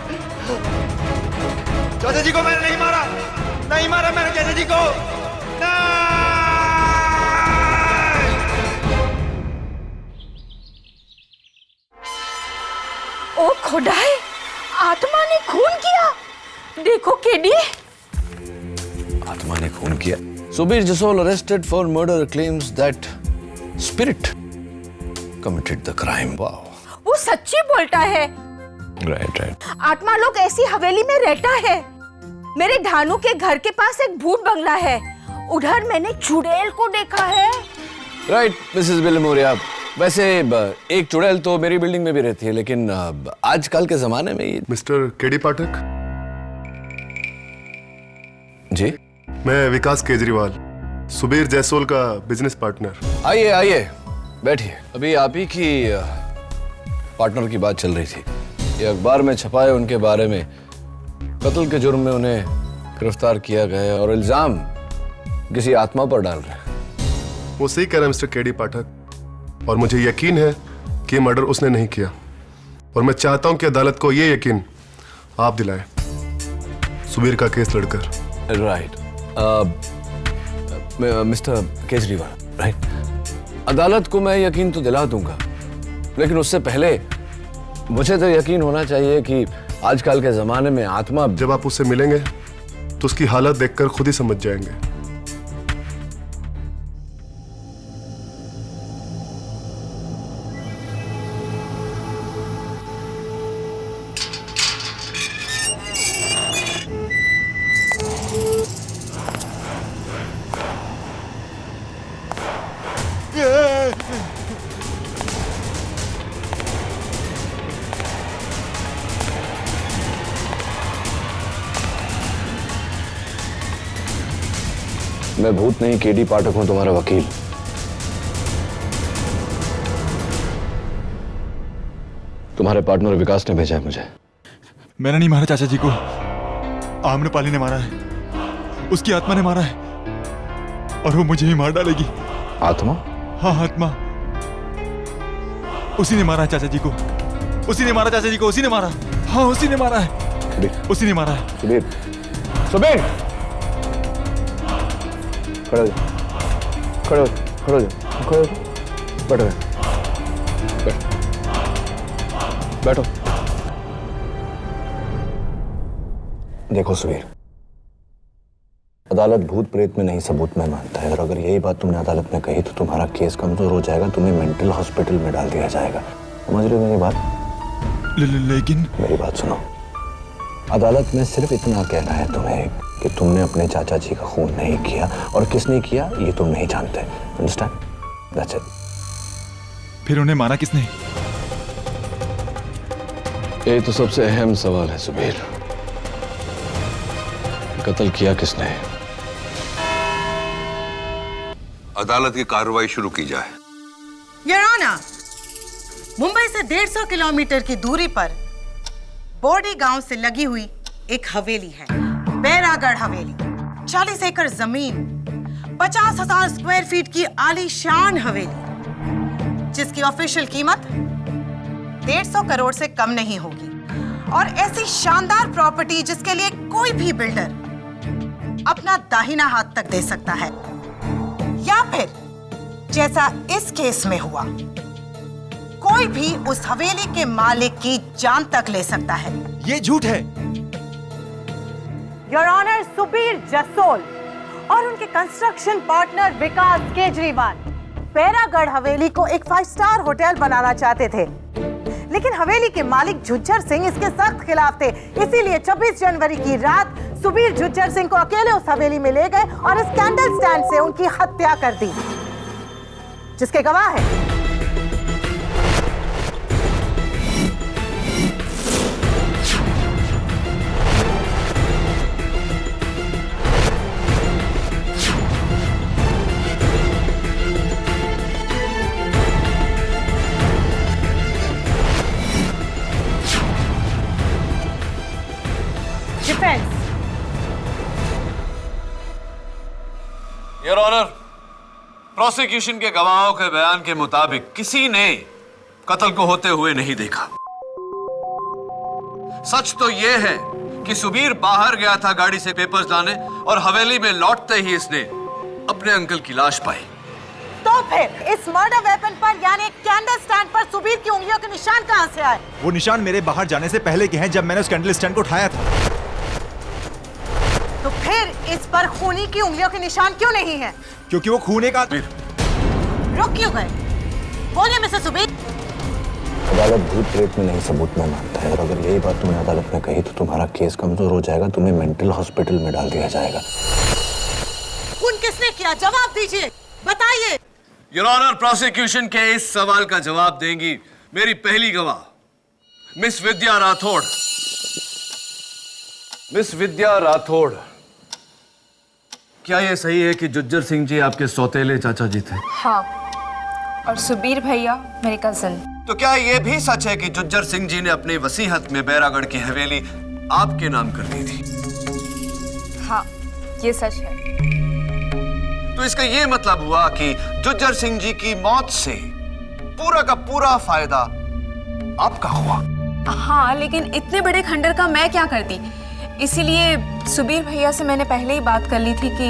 Speaker 7: चाचा जी को मैंने नहीं मारा, नहीं मारा मैंने चाचा जी को।
Speaker 9: ओ खुदाई, आत्मा ने खून किया। देखो केडी,
Speaker 1: आत्मा ने खून किया। Subir Jasol arrested for murder claims that spirit committed the crime. Wow.
Speaker 9: वो सच्ची बोलता है।
Speaker 1: Right, right.
Speaker 9: आत्मा लोग ऐसी हवेली में रहता है। मेरे ढानू के घर के पास एक भूत बंगला है, उधर मैंने चुड़ैल को देखा है।
Speaker 1: Right, Mrs. Billamoria. वैसे एक चुड़ैल तो मेरी बिल्डिंग में भी रहती है, लेकिन आजकल के जमाने में ये...
Speaker 6: मिस्टर केडी पाठक,
Speaker 1: जी,
Speaker 6: मैं विकास केजरीवाल, सुबीर जैसोल का बिजनेस पार्टनर।
Speaker 1: आइए आइए बैठिए। अभी आप ही की पार्टनर की बात चल रही थी। ये अखबार में छपा है उनके बारे में, कत्ल के जुर्म में उन्हें गिरफ्तार किया गया है और इल्जाम किसी आत्मा पर डाल रहे हैं।
Speaker 6: वो सही कह रहा है मिस्टर केडी पाठक, और मुझे यकीन है कि मर्डर उसने नहीं किया, और मैं चाहता हूं कि अदालत को ये यकीन आप दिलाएं सुबीर का केस लड़कर।
Speaker 1: Right, mister Kejriwal, right. अदालत को मैं यकीन तो दिला दूंगा, लेकिन उससे पहले मुझे तो यकीन होना चाहिए कि आजकल के जमाने में आत्मा...
Speaker 6: जब आप उससे मिलेंगे तो उसकी हालत देखकर खुद ही समझ जाएंगे।
Speaker 1: मैं भूत नहीं, केडी पाठक हूं, तुम्हारा वकील। तुम्हारे पार्टनर विकास ने भेजा है मुझे।
Speaker 7: मैंने नहीं मारा चाचा जी को, आम्रपाली ने मारा है, उसकी आत्मा ने मारा है, और वो मुझे ही मार डालेगी।
Speaker 1: आत्मा?
Speaker 7: हाँ, आत्मा। उसी ने मारा है चाचा जी को, उसी ने मारा चाचा जी को, उसी ने मारा। हाँ, उसी ने मारा है, उसी ने मारा है।
Speaker 1: सुबीर, सुबीर, खड़े हो, खड़े हो, खड़े हो, खड़े हो, बैठो, बैठो। देखो सुबीर, अदालत भूत प्रेत में नहीं सबूत में मानता है, और अगर यही बात तुमने अदालत में कही तो तुम्हारा केस कमजोर हो जाएगा, तुम्हें मेंटल हॉस्पिटल में डाल दिया जाएगा। समझ रहे हो मेरी बात?
Speaker 7: लेकिन
Speaker 1: मेरी बात सुनो, अदालत में सिर्फ इतना कहना है तुम्हें कि तुमने अपने चाचा जी का खून नहीं किया, और किसने किया ये तुम नहीं जानते। अंडरस्टैंड? That's it.
Speaker 7: फिर उन्हें मारा किसने?
Speaker 1: ये तो सबसे अहम सवाल है सुबीर, कत्ल किया किसने?
Speaker 14: अदालत की कार्रवाई शुरू की जाए।
Speaker 10: योर ऑनर, मुंबई से 150 किलोमीटर की दूरी पर बोर्डी गांव से लगी हुई एक हवेली है, बैरागढ़ हवेली। 40 एकड़ जमीन, 50,000 स्क्वायर फीट की आलीशान हवेली, जिसकी ऑफिशियल कीमत 150 करोड़ से कम नहीं होगी। और ऐसी शानदार प्रॉपर्टी जिसके लिए कोई भी बिल्डर अपना दाहिना हाथ तक दे सकता है, या फिर जैसा इस केस में हुआ, कोई भी उस हवेली के मालिक की जान तक ले सकता है।
Speaker 15: ये झूठ है।
Speaker 10: योर ऑनर, सुबीर जसोल और उनके कंस्ट्रक्शन पार्टनर विकास केजरीवाल बैरागढ़ हवेली को एक 5 स्टार होटल बनाना चाहते थे, लेकिन हवेली के मालिक झुज्जर सिंह इसके सख्त खिलाफ थे। इसीलिए 26 जनवरी की रात सुबीर झुज्जर सिंह को अकेले उस हवेली में ले गए और इस कैंडल स्टैंड से उनकी हत्या कर दी, जिसके गवाह है डिफेंस।
Speaker 1: योर ऑनर, प्रोसिक्यूशन के गवाहों के बयान के मुताबिक किसी ने कत्ल को होते हुए नहीं देखा। सच तो यह है कि सुबीर बाहर गया था गाड़ी से पेपर्स लाने और हवेली में लौटते ही इसने अपने अंकल की लाश पाई।
Speaker 10: तो फिर इस मर्डर वेपन पर यानी कैंडल स्टैंड पर सुबीर की उंगलियों के निशान कहां से आए?
Speaker 15: वो निशान मेरे बाहर जाने से पहले के हैं, जब मैंने उस कैंडल स्टैंड को उठाया था।
Speaker 10: तो फिर इस पर खूनी की उंगलियों के निशान क्यों नहीं है?
Speaker 15: क्योंकि वो खून का।
Speaker 10: रुक क्यों गए? बोलिए मिस्टर सुबीर।
Speaker 3: अदालत भूत प्रेत में नहीं, सबूत में मानता है, और अगर यही बात तुमने अदालत में कही तो तुम्हारा केस कमजोर हो जाएगा, तुम्हें मेंटल हॉस्पिटल में डाल दिया जाएगा।
Speaker 10: खून किसने किया? जवाब दीजिए, बताइए।
Speaker 1: योर ऑनर, प्रोसिक्यूशन के इस सवाल का जवाब देंगी मेरी पहली गवाह मिस विद्या राठौड़। मिस विद्या राठौड़, क्या यह सही है कि झुज्जर सिंह जी आपके सौतेले चाचा जी थे?
Speaker 16: हाँ, और सुबीर भैया मेरे कजिन।
Speaker 1: तो क्या यह भी सच है कि झुज्जर सिंह जी ने अपनी वसीयत में बैरागढ़ की हवेली आपके नाम कर दी थी?
Speaker 16: हाँ, ये सच है।
Speaker 1: तो इसका यह मतलब हुआ कि झुज्जर सिंह जी की मौत से पूरा का पूरा फायदा आपका हुआ?
Speaker 16: हाँ, लेकिन इतने बड़े खंडर का मैं क्या करती, इसीलिए सुबीर भैया से मैंने पहले ही बात कर ली थी कि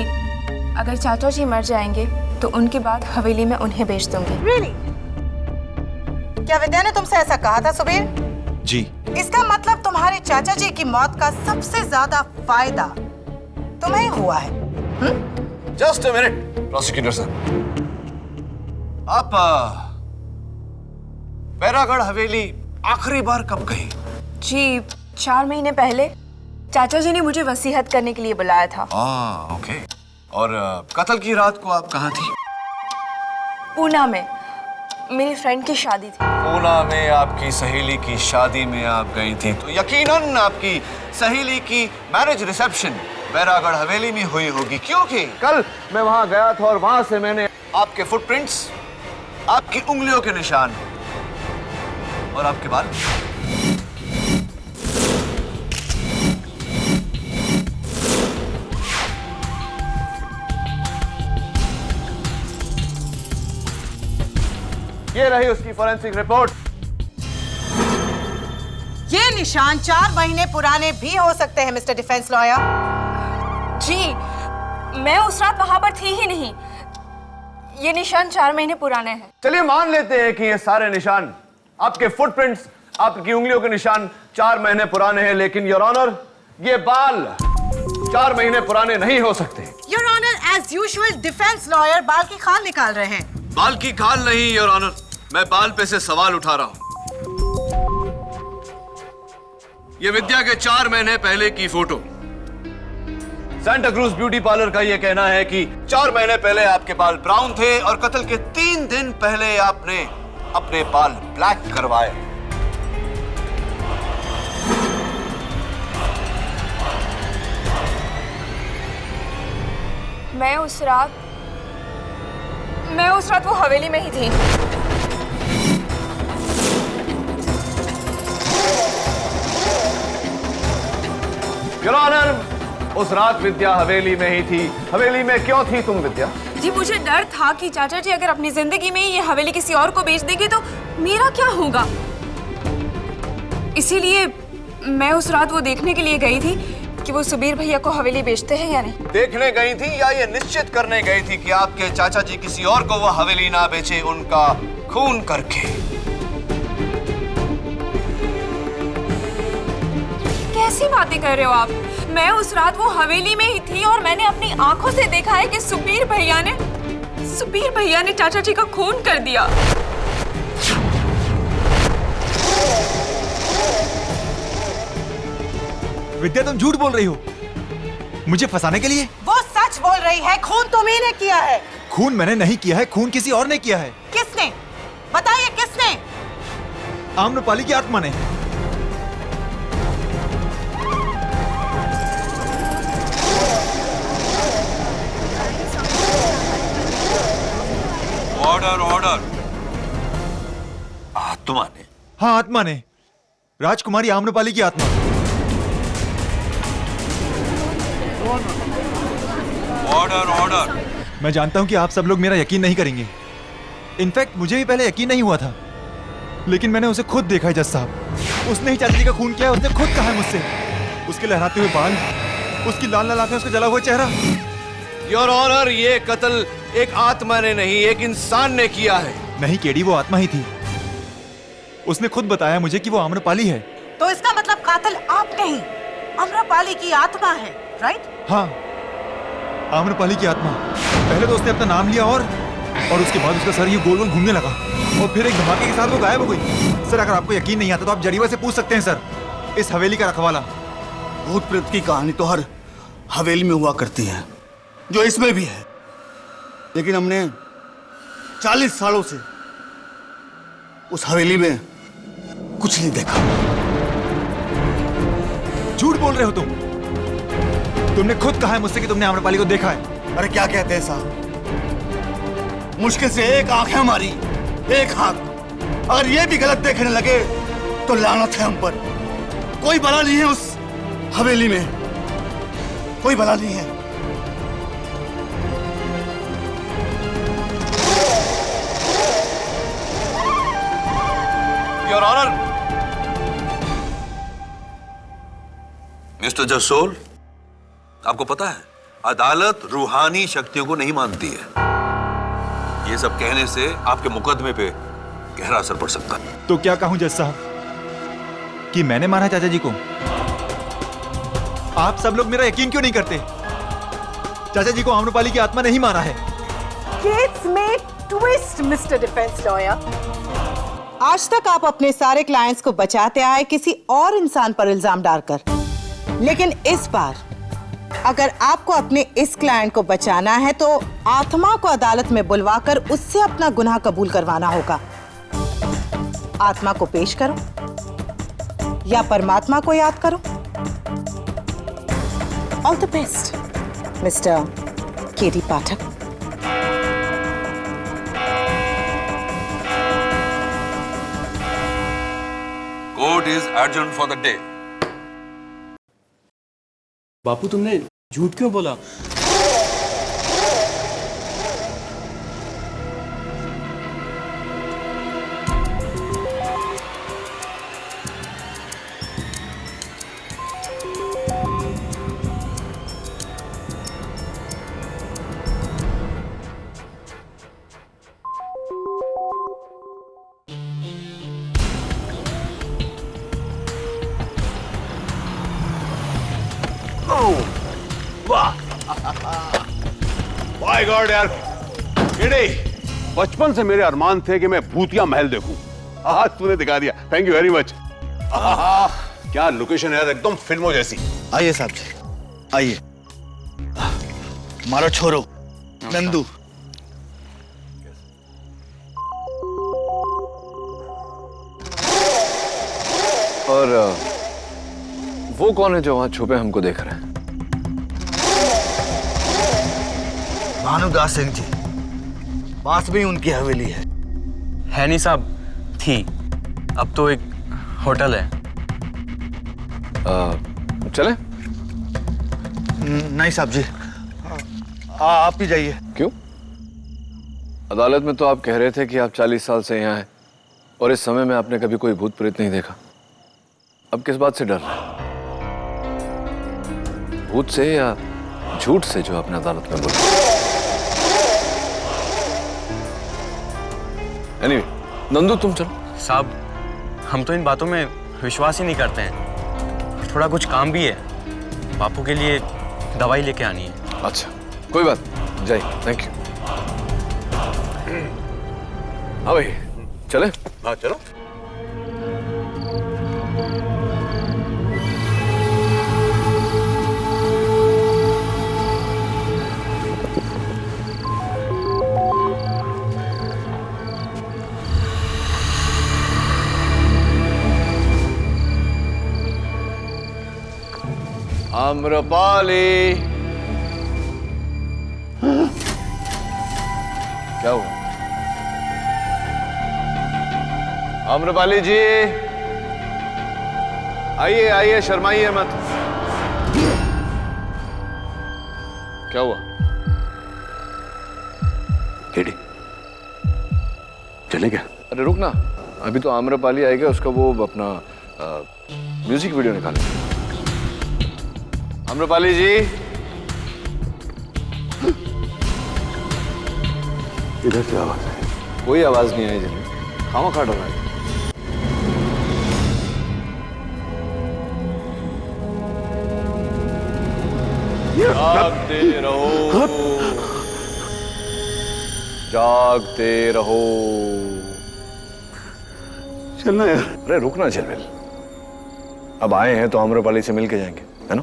Speaker 16: अगर चाचा जी मर जाएंगे तो उनके बाद हवेली में उन्हें बेच दूंगी।
Speaker 10: Really? क्या विद्या ने तुमसे ऐसा कहा था सुबीर?
Speaker 15: जी।
Speaker 10: इसका मतलब तुम्हारे चाचा जी की मौत का सबसे ज्यादा फायदा तुम्हें हुआ है।
Speaker 1: Just a minute prosecutor sir, आप बैरागढ़ हवेली आखिरी बार कब गई?
Speaker 16: जी, 4 महीने पहले चाचा जी ने मुझे वसीयत करने के लिए बुलाया था।
Speaker 1: ओके। और कत्ल की रात को आप कहाँ थी?
Speaker 16: पूना में मेरी फ्रेंड की शादी थी।
Speaker 1: पूना में आपकी सहेली की शादी में आप गई थी, तो यकीनन आपकी सहेली की मैरिज रिसेप्शन बैरागढ़ हवेली में हुई होगी, क्योंकि कल मैं वहां गया था और वहां से मैंने आपके फुटप्रिंट्स, आपकी उंगलियों के निशान और आपके बाल। ये रही उसकी फोरेंसिक रिपोर्ट।
Speaker 10: ये निशान 4 महीने पुराने भी हो सकते हैं मिस्टर डिफेंस लॉयर।
Speaker 16: जी, मैं उस रात वहां पर थी ही नहीं। ये निशान 4 महीने पुराने हैं।
Speaker 1: चलिए मान लेते हैं कि ये सारे निशान, आपके फुटप्रिंट्स, आपकी उंगलियों के निशान 4 महीने पुराने हैं, लेकिन योर ऑनर, ये बाल 4 महीने पुराने नहीं हो सकते।
Speaker 10: Your honour, as usual defence lawyer बाल की खाल निकाल रहे हैं।
Speaker 1: बाल की खाल नहीं योर ऑनर, मैं बाल पे से सवाल उठा रहा हूं। ये विद्या के 4 महीने पहले की photo. Santa cruise beauty parlour का यह कहना है कि 4 महीने पहले आपके बाल ब्राउन थे और कत्ल के 3 दिन पहले आपने अपने बाल ब्लैक करवाए।
Speaker 16: मैं उस रात वो हवेली में ही थी।
Speaker 1: योर ऑनर, उस रात विद्या हवेली में ही थी। हवेली में क्यों थी तुम विद्या?
Speaker 16: जी, मुझे डर था कि चाचा जी अगर अपनी जिंदगी में ये हवेली किसी और को बेच देंगे तो मेरा क्या होगा। इसीलिए मैं उस रात वो देखने के लिए गई थी कि वो सुबीर भैया को हवेली बेचते हैं या नहीं।
Speaker 1: देखने गई थी या ये निश्चित करने गई थी कि आपके चाचा जी किसी और को वो हवेली ना बेचे, उनका खून करके?
Speaker 16: कैसी बातें कर रहे हो आप? मैं उस रात वो हवेली में ही थी और मैंने अपनी आंखों से देखा है कि सुबीर भैया ने चाचा जी का खून कर दिया।
Speaker 15: विद्या, तुम झूठ बोल रही हो मुझे फंसाने के लिए।
Speaker 10: वो सच बोल रही है, खून तुम्ही ने किया है।
Speaker 15: खून मैंने नहीं किया है, खून किसी और ने किया है।
Speaker 10: किसने? बताइए किसने?
Speaker 15: आम्रपाली की आत्मा ने।
Speaker 14: Order order. आत्मा ने?
Speaker 15: हाँ, आत्मा ने। राजकुमारी आम्रपाली की आत्मा।
Speaker 14: Order order.
Speaker 15: मैं जानता हूं कि आप सब लोग मेरा यकीन नहीं करेंगे। इनफैक्ट मुझे भी पहले यकीन नहीं हुआ था, लेकिन मैंने उसे खुद देखा है जज साहब। उसने ही चाचा जी का खून किया है। उसने खुद कहा है मुझसे। उसके लहराते हुए बाल, उसकी लाल लाल आंखें, उसका जला हुआ चेहरा।
Speaker 1: योर ऑनर, ये कत्ल एक आत्मा ने नहीं, एक इंसान ने किया है।
Speaker 15: नहीं केडी, वो आत्मा ही थी। उसने खुद बताया मुझे कि वो आम्रपाली है।
Speaker 10: तो इसका मतलब कातिल आप नहीं, आम्रपाली की आत्मा है, राइट?
Speaker 15: हाँ, आम्रपाली की आत्मा। पहले तो उसने अपना नाम लिया और उसके बाद उसका सर ये गोल गोल घूमने लगा और फिर एक धमाके के साथ वो गायब हो गई। सर, अगर आपको यकीन नहीं आता तो आप जरीवा से पूछ सकते हैं सर, इस हवेली का रखवाला।
Speaker 3: भूत प्रेत की कहानी तो हर हवेली में हुआ करती है, जो इसमें भी है, लेकिन हमने 40 सालों से उस हवेली में कुछ नहीं देखा।
Speaker 15: झूठ बोल रहे हो तुम। तुमने खुद कहा है मुझसे कि तुमने आम्रपाली को देखा है।
Speaker 3: अरे क्या कहते हैं साहब, मुश्किल से एक आंख है हमारी, एक हाथ। अगर ये भी गलत देखने लगे तो लानत है हम पर। कोई भला नहीं है उस हवेली में, कोई भला नहीं है।
Speaker 1: Your honour.
Speaker 14: मिस्टर जसोल, आपको पता है अदालत रूहानी शक्तियों को नहीं मानती है। ये सब कहने से आपके मुकदमे पे गहरा असर पड़ सकता है।
Speaker 15: तो क्या कहूं जज साहब कि मैंने मारा चाचा जी को? आप सब लोग मेरा यकीन क्यों नहीं करते? चाचा जी को आम्रपाली की आत्मा ने ही मारा है।
Speaker 10: केस में ट्विस्ट मिस्टर डिफेंस लॉयर। आज तक आप अपने सारे क्लाइंट्स को बचाते आए किसी और इंसान पर इल्जाम डालकर, लेकिन इस बार अगर आपको अपने इस क्लाइंट को बचाना है तो आत्मा को अदालत में बुलवाकर उससे अपना गुनाह कबूल करवाना होगा। आत्मा को पेश करो या परमात्मा को याद करो। All the best mister KD Pathak.
Speaker 14: Court is adjourned for the day.
Speaker 17: बापू, तुमने झूठ क्यों बोला?
Speaker 18: माय गॉड यार, बचपन से मेरे अरमान थे कि मैं भूतिया महल देखूं। आज तूने दिखा दिया, थैंक यू वेरी मच। क्या लोकेशन है यार, एकदम फिल्मों जैसी।
Speaker 3: आइए साहब जी, आइए। मारो छोरो नंदू।
Speaker 1: और वो कौन है जो वहां छुपे हमको देख रहे हैं?
Speaker 3: भानुदास सिंह जी, पास में ही उनकी हवेली है।
Speaker 17: नहीं साहब, थी, अब तो एक होटल है।
Speaker 1: चले?
Speaker 3: नहीं साहब जी, आप ही जाइए।
Speaker 1: क्यों? अदालत में तो आप कह रहे थे कि आप 40 साल से यहाँ हैं और इस समय में आपने कभी कोई भूत प्रेत नहीं देखा। अब किस बात से डर रहा है? भूत से या झूठ से जो आपने अदालत में बोला? एनीवे, नंदू तुम चलो।
Speaker 17: साहब, हम तो इन बातों में विश्वास ही नहीं करते हैं। थोड़ा कुछ काम भी है, बापू के लिए दवाई लेके आनी है।
Speaker 1: अच्छा, कोई बात नहीं। जय, थैंक यू। हाँ भाई, चले?
Speaker 18: हाँ चलो।
Speaker 1: आम्रपाली, क्या हुआ? आम्रपाली जी, आइए आइए, शर्माइए मत। क्या हुआ?
Speaker 11: केडी, चले क्या?
Speaker 1: अरे रुक ना, अभी तो आम्रपाली आएगा, उसका वो अपना म्यूजिक वीडियो निकालेंगे। आम्रपाली जी,
Speaker 11: इधर से आवाज है?
Speaker 1: कोई आवाज नहीं आई जिन्हें, खामा डर रहा है। जागते रहो, जागते रहो।
Speaker 11: चलना यार।
Speaker 1: अरे रुकना झिलमिल, अब आए हैं तो आम्रपाली से मिल के जाएंगे, है ना?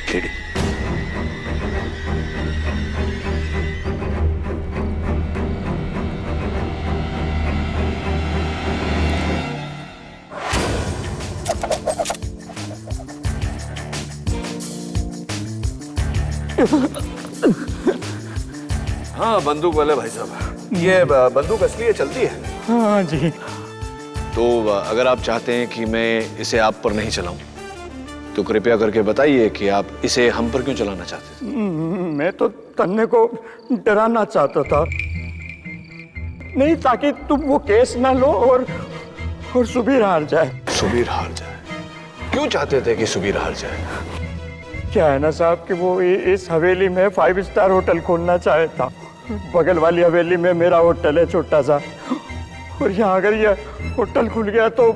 Speaker 11: केडी,
Speaker 1: हाँ, बंदूक वाले भाई साहब, ये बंदूक असली है, चलती है?
Speaker 3: हाँ जी।
Speaker 1: तो अगर आप चाहते हैं कि मैं इसे आप पर नहीं चलाऊं, तो कृपया करके बताइए कि आप इसे हम पर क्यों चलाना चाहते थे?
Speaker 3: मैं तो तन्ने को डराना चाहता था, नहीं ताकि तुम वो केस ना लो और सुबीर हार जाए।
Speaker 1: सुबीर हार जाए? क्यों चाहते थे कि सुबीर हार जाए?
Speaker 3: क्या है ना साहब कि वो इस हवेली में 5 स्टार होटल खोलना चाहता। बगल वाली हवेली में मेरा होटल है छोटा सा, और यहाँ अगर ये होटल खुल गया तो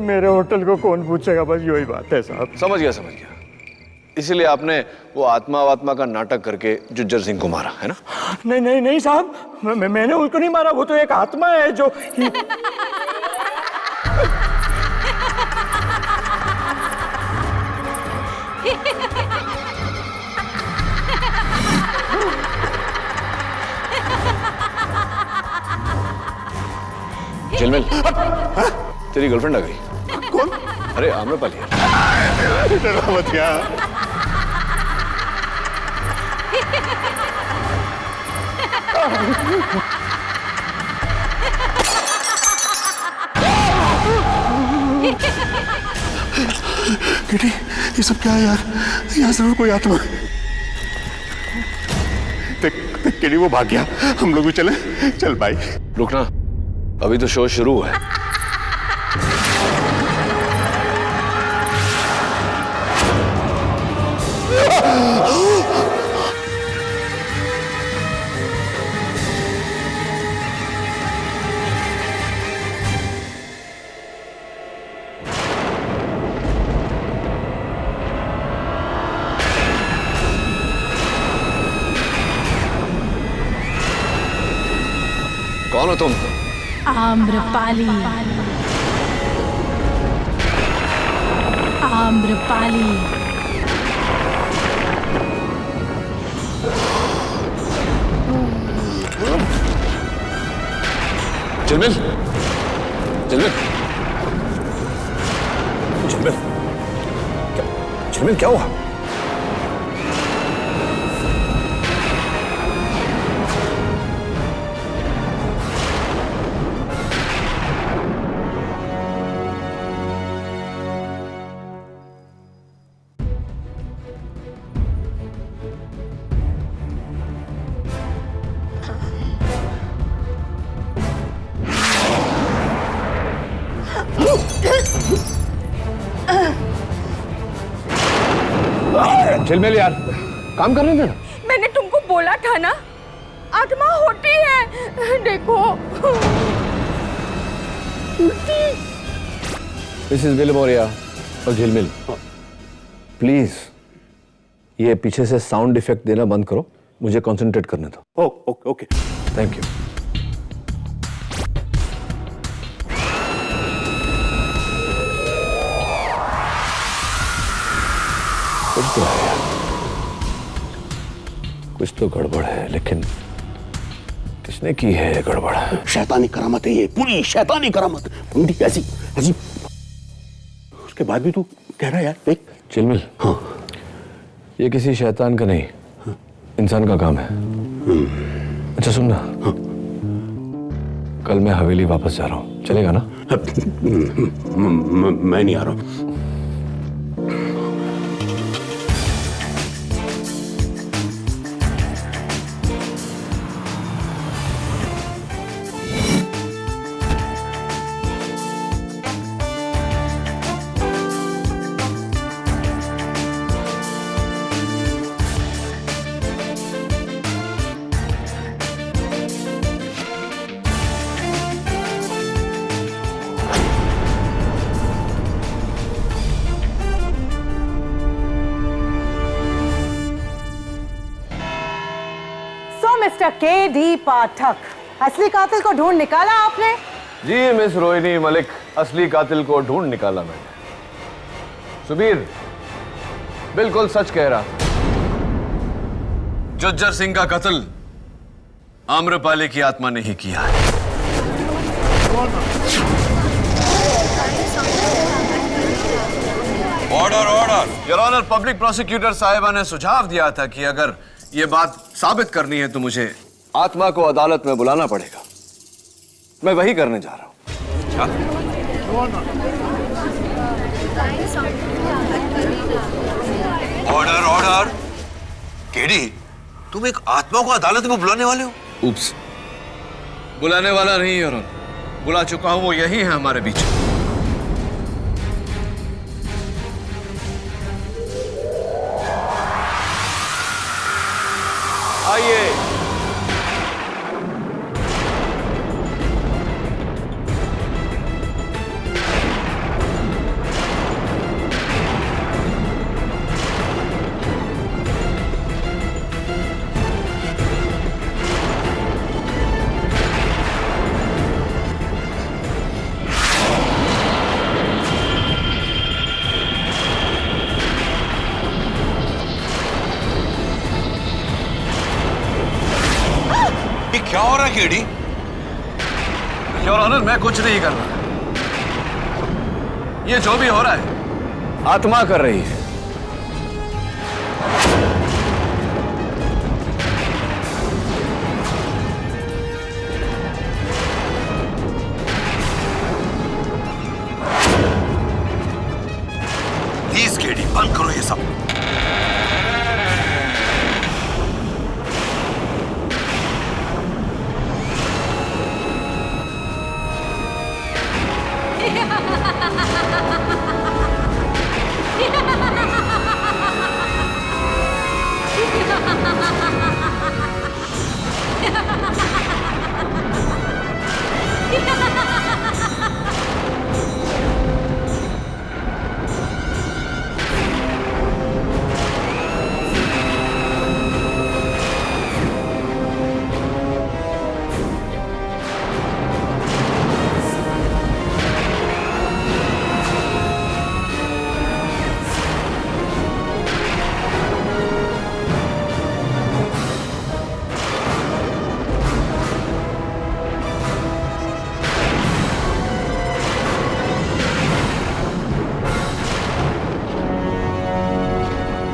Speaker 3: मेरे होटल को कौन पूछेगा? बस यही बात है साहब।
Speaker 1: समझ गया, समझ गया। इसीलिए आपने वो आत्मा का नाटक करके जुज्जर सिंह को मारा, है ना?
Speaker 3: नहीं नहीं नहीं साहब, मैंने उसको नहीं मारा, वो तो एक आत्मा है जो
Speaker 1: झिलमिल, तेरी गर्लफ्रेंड आ गई।
Speaker 3: कौन?
Speaker 1: अरे आम्रपाली।
Speaker 3: मत क्या?
Speaker 11: केडी, ये सब क्या है यार? यहाँ जरूर कोई आत्मा।
Speaker 18: केडी वो भाग गया, हम लोग भी चले। चल भाई।
Speaker 1: रुकना, अभी तो शो शुरू है। कौन हो तुम?
Speaker 13: आम्रपाली, आम्रपाली।
Speaker 1: झिलमिल, झिलमिल, झिलमिल, झिलमिल क्या हुआ?
Speaker 11: झिलमिल यार, काम करने देना।
Speaker 9: मैंने तुमको बोला था ना, आत्मा होती है, देखो।
Speaker 11: मिसेस विलिमोरिया और झिलमिल, प्लीज ये पीछे से साउंड इफेक्ट देना बंद करो, मुझे कंसंट्रेट करने दो।
Speaker 18: Okay okay.
Speaker 11: Thank you. कुछ तो है यार, कुछ तो गड़बड़ है, लेकिन किसने की है गड़बड़?
Speaker 18: शैतानी करामत है ये, पूरी शैतानी करामत। मुंडी ऐसी ऐसी, उसके बाद भी तू कह रहा है यार। देख
Speaker 11: चिलमिल, हाँ, ये किसी शैतान का नहीं, हाँ, इंसान का काम है। अच्छा सुनना, हाँ, कल मैं हवेली वापस जा रहा हूँ, चलेगा ना?
Speaker 18: मैं नहीं आ रहा हूँ।
Speaker 10: Mister KD. पाठक, असली कातिल को ढूंढ निकाला आपने?
Speaker 11: जी मिस रोहिणी मलिक, असली कातिल को ढूंढ निकाला मैंने। सुबीर बिल्कुल सच कह रहा।
Speaker 1: जुज्जर सिंह का कत्ल आम्रपाली की आत्मा ने ही किया है। Order order. Your honour, public prosecutor साहिबा ने सुझाव दिया था कि अगर ये बात साबित करनी है तो मुझे आत्मा को अदालत में बुलाना पड़ेगा। मैं वही करने जा रहा हूं।
Speaker 14: Order order. केडी, तुम एक आत्मा को अदालत में बुलाने वाले हो?
Speaker 1: उप्स, बुलाने वाला नहीं योर ऑनर, बुला चुका हूं, वो यही है हमारे बीच। आइए।
Speaker 14: क्या हो रहा है केडी?
Speaker 1: योर ऑनर, मैं कुछ नहीं कर रहा। ये जो भी हो रहा है आत्मा कर रही है।
Speaker 14: प्लीज केडी, बंद करो ये सब।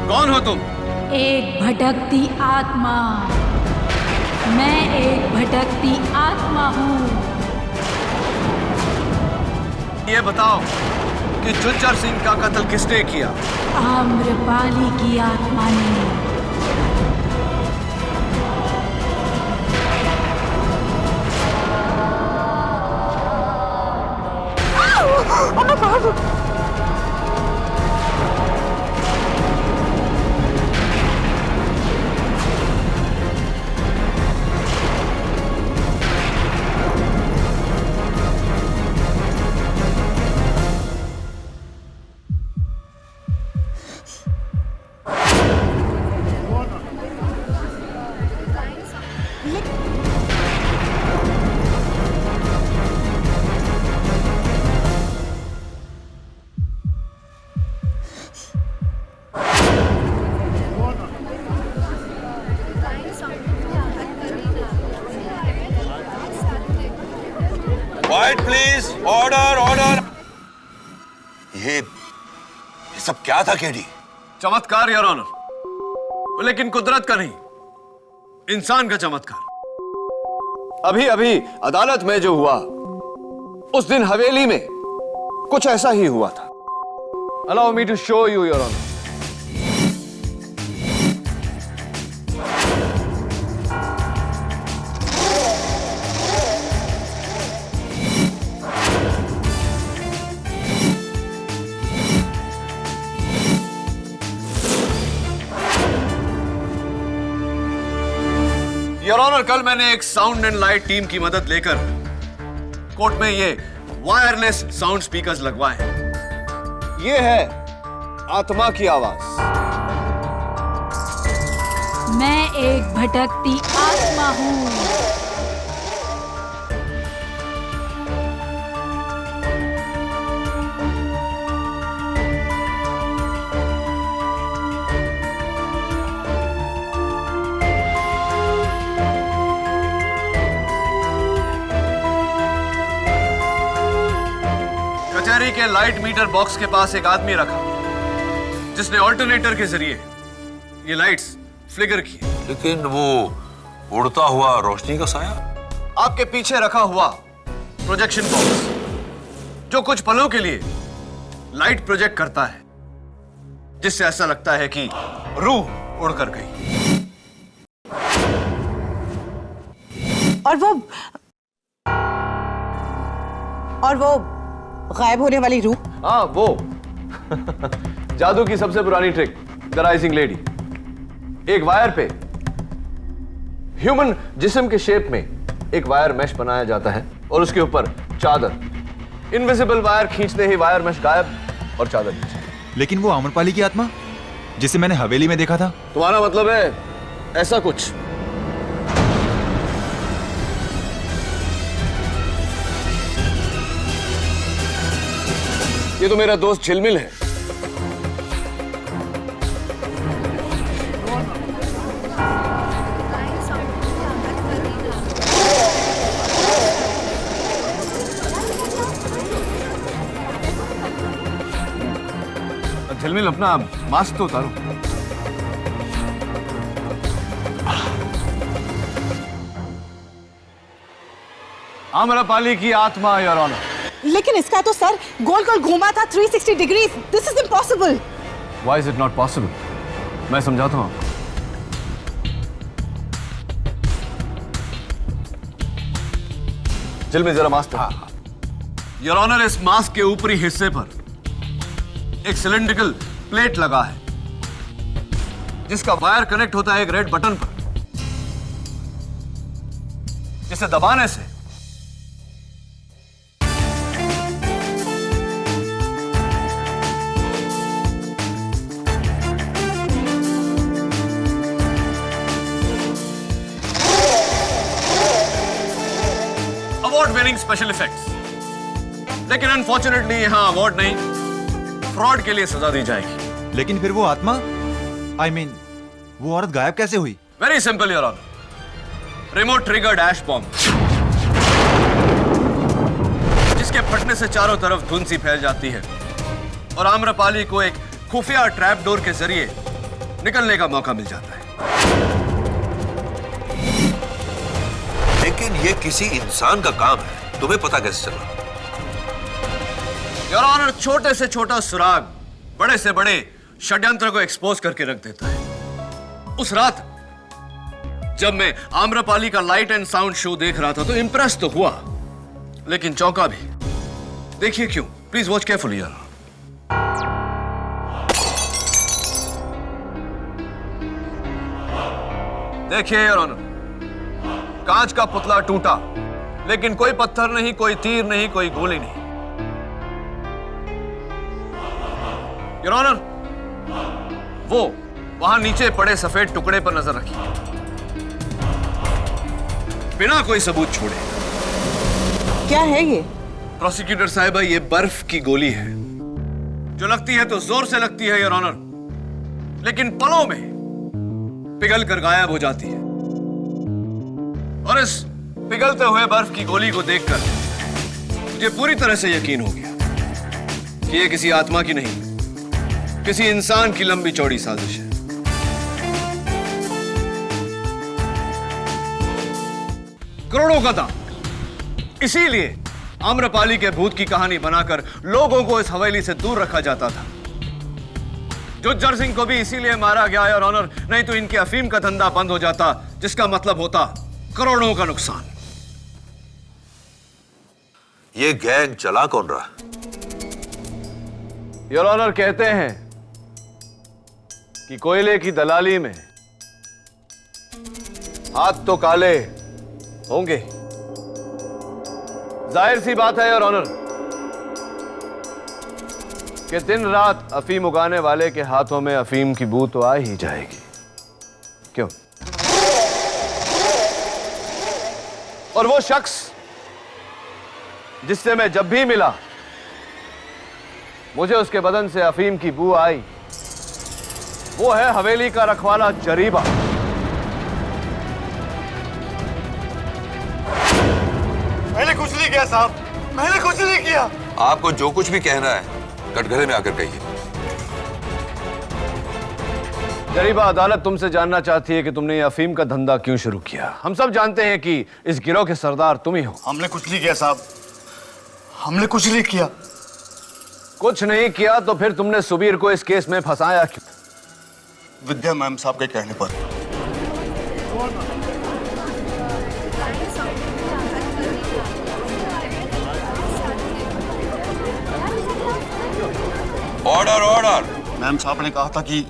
Speaker 14: कौन हो तुम?
Speaker 13: एक भटकती आत्मा। मैं एक भटकती आत्मा हूँ।
Speaker 1: ये बताओ कि जुज्जर सिंह का कत्ल किसने किया?
Speaker 13: आम्रपाली की आत्मा ने।
Speaker 14: Order order. ये सब क्या था केडी?
Speaker 1: चमत्कार योर ऑनर, लेकिन कुदरत का नहीं, इंसान का चमत्कार। अभी अभी अदालत में जो हुआ, उस दिन हवेली में कुछ ऐसा ही हुआ था। Allow me to show you your honour. Your honour, कल मैंने एक साउंड एंड लाइट टीम की मदद लेकर कोर्ट में ये वायरलेस साउंड स्पीकर्स लगवाए हैं। ये है आत्मा की आवाज।
Speaker 13: मैं एक भटकती आत्मा हूँ।
Speaker 1: कचहरी के लाइट मीटर बॉक्स के पास एक आदमी रखा जिसने ऑल्टरनेटर के जरिए ये लाइट्स फ्लिकर की।
Speaker 14: लेकिन वो उड़ता हुआ रोशनी का साया
Speaker 1: आपके पीछे रखा हुआ प्रोजेक्शन बॉक्स जो कुछ पलों के लिए लाइट प्रोजेक्ट करता है, जिससे ऐसा लगता है कि रूह उड़कर गई।
Speaker 10: और वो गायब होने वाली रूह?
Speaker 1: हाँ, वो जादू की सबसे पुरानी ट्रिक, द राइजिंग लेडी। एक वायर पे ह्यूमन जिस्म के शेप में एक वायर मैश बनाया जाता है और उसके ऊपर चादर। इनविजिबल वायर खींचते ही वायर मैश गायब और चादर नीचे।
Speaker 15: लेकिन वो आम्रपाली की आत्मा जिसे मैंने हवेली में देखा था?
Speaker 1: तुम्हारा मतलब है ऐसा कुछ? ये तो मेरा दोस्त झिलमिल है। झिलमिल, अपना मास्क तो उतारो। आम्रपाली की आत्मा योर ऑनर।
Speaker 10: लेकिन इसका तो सर गोल गोल घूमा था 360 degree. This is impossible.
Speaker 1: Why is it not possible? मैं समझाता हूं। झिलमिल, जरा मास्क। योर ऑनर, इस मास्क के ऊपरी हिस्से पर एक सिलेंड्रिकल प्लेट लगा है जिसका वायर कनेक्ट होता है एक रेड बटन पर, जिसे दबाने से अवार्ड विनिंग स्पेशल इफेक्ट्स। लेकिन अनफॉर्चुनेटली यहां अवार्ड नहीं, फ्रॉड के लिए सजा दी जाएगी।
Speaker 15: लेकिन फिर वो आत्मा, I mean, वो औरत गायब कैसे हुई?
Speaker 1: Very simple your honour. Remote trigger dash bomb, जिसके फटने से चारों तरफ धुंध सी फैल जाती है और आम्रपाली को एक खुफिया ट्रैप डोर के जरिए निकलने का मौका मिल जाता है।
Speaker 14: लेकिन ये किसी इंसान का काम है, तुम्हें पता कैसे चला?
Speaker 1: योर ऑनर, छोटे से छोटा सुराग बड़े से बड़े षड्यंत्र को एक्सपोज करके रख देता है। उस रात जब मैं आम्रपाली का लाइट एंड साउंड शो देख रहा था तो इंप्रेस तो हुआ, लेकिन चौंका भी। देखिए क्यों, please watch carefully your honour. देखिए योर ऑनर, कांच का पुतला टूटा, लेकिन कोई पत्थर नहीं, कोई तीर नहीं, कोई गोली नहीं। योर ऑनर, वो वहां नीचे पड़े सफेद टुकड़े पर नजर रखिए, बिना कोई सबूत छोड़े।
Speaker 10: क्या है ये?
Speaker 1: प्रोसिक्यूटर साहिबा, ये बर्फ की गोली है जो लगती है तो जोर से लगती है योर ऑनर, लेकिन पलों में पिघल कर गायब हो जाती है। और इस पिघलते हुए बर्फ की गोली को देखकर मुझे पूरी तरह से यकीन हो गया कि ये किसी आत्मा की नहीं, किसी इंसान की लंबी चौड़ी साजिश है। करोड़ों का दाम, इसीलिए आम्रपाली के भूत की कहानी बनाकर लोगों को इस हवेली से दूर रखा जाता था। जुज्जर सिंह को भी इसीलिए मारा गया, योर ऑनर, नहीं तो इनके अफीम का धंधा बंद हो जाता, जिसका मतलब होता करोड़ों का नुकसान।
Speaker 14: ये गैंग चला कौन रहा?
Speaker 1: योर ऑनर, कहते हैं कि कोयले की दलाली में हाथ तो काले होंगे। जाहिर सी बात है योर ऑनर कि दिन रात अफीम उगाने वाले के हाथों में अफीम की बू तो आ ही जाएगी। क्यों? और वो शख्स जिससे मैं जब भी मिला मुझे उसके बदन से अफीम की बू आई, वो है हवेली का रखवाला जरीबा।
Speaker 3: मैंने कुछ नहीं किया साहब, मैंने कुछ नहीं किया।
Speaker 14: आपको जो कुछ भी कहना है कटघरे में आकर कहिए।
Speaker 1: जरीबा, अदालत तुमसे जानना चाहती है कि तुमने ये अफीम का धंधा क्यों शुरू किया। हम सब जानते हैं कि इस गिरोह के सरदार तुम ही हो।
Speaker 3: हमने कुछ नहीं किया साहब, हमने कुछ नहीं किया।
Speaker 1: कुछ नहीं किया तो फिर तुमने सुबीर को इस केस में फंसाया क्यों?
Speaker 3: विद्या मैम साहब के कहने पर।
Speaker 14: Order order.
Speaker 3: मैम साहब ने कहा था कि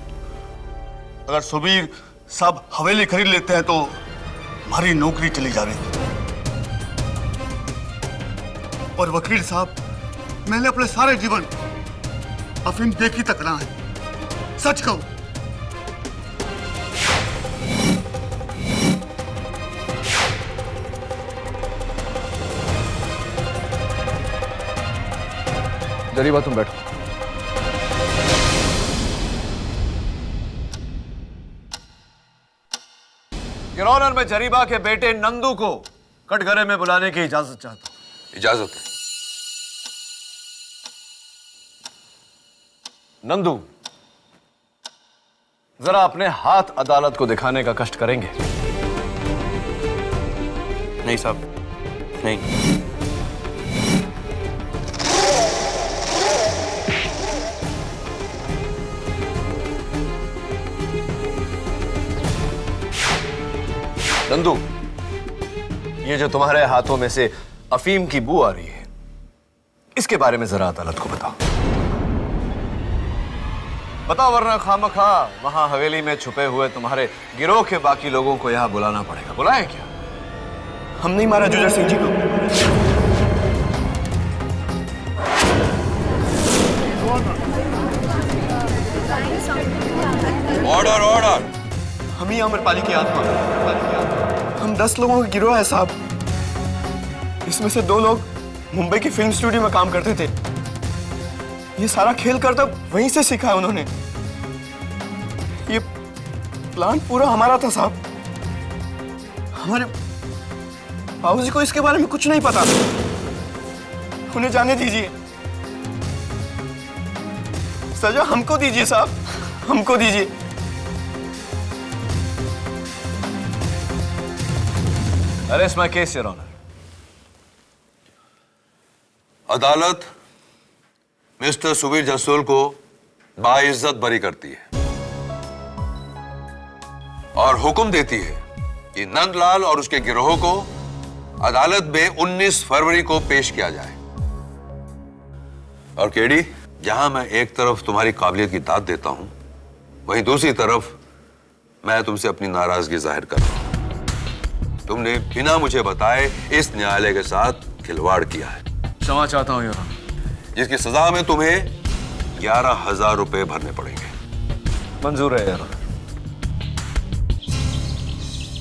Speaker 3: अगर सुबीर साहब हवेली खरीद लेते हैं तो हमारी नौकरी चली जाएगी। और वकील साहब, मैंने अपने सारे जीवन अफीम देखी तक रहा है, सच कहूं।
Speaker 1: जरीबा, तुम बैठो। योर ऑनर, मैं जरीबा के बेटे नंदू को कटघरे में बुलाने की इजाजत चाहता हूं।
Speaker 14: इजाजत है।
Speaker 1: नंदू, जरा अपने हाथ अदालत को दिखाने का कष्ट करेंगे?
Speaker 17: नहीं साहब, नहीं।
Speaker 1: नंदू, ये जो तुम्हारे हाथों में से अफीम की बू आ रही है, इसके बारे में जरा अदालत को बताओ। बताओ, वरना खामखा वहां हवेली में छुपे हुए तुम्हारे गिरोह के बाकी लोगों को यहां बुलाना पड़ेगा। बुलाए क्या?
Speaker 3: हम नहीं मारा जुजर सिंह जी को।
Speaker 14: Order order.
Speaker 3: हम ही आम्रपाली की आत्मा। हम 10 लोगों का गिरोह है साहब। इसमें से 2 लोग मुंबई की फिल्म स्टूडियो में काम करते थे। ये सारा खेल करता वहीं से सीखा है उन्होंने। ये प्लान पूरा हमारा था साहब। हमारे बाबूजी को इसके बारे में कुछ नहीं पता। उन्हें जाने दीजिए, सजा हमको दीजिए साहब, हमको दीजिए।
Speaker 1: Arrest my case, Your Honor.
Speaker 14: अदालत मिस्टर सुबीर जसोल को बाइज्जत बरी करती है और हुक्म देती है कि नंदलाल और उसके गिरोह को अदालत में 19 फरवरी को पेश किया जाए। और केडी, जहां मैं एक तरफ तुम्हारी काबिलियत की दाद देता हूं, वहीं दूसरी तरफ मैं तुमसे अपनी नाराजगी जाहिर कर रहा हूं। तुमने बिना मुझे बताए इस न्यायालय के साथ खिलवाड़ किया है।
Speaker 1: क्षमा चाहता हूं योर ऑनर।
Speaker 14: जिसकी सजा में तुम्हें 11,000 रुपए भरने पड़ेंगे।
Speaker 1: मंजूर है योर ऑनर।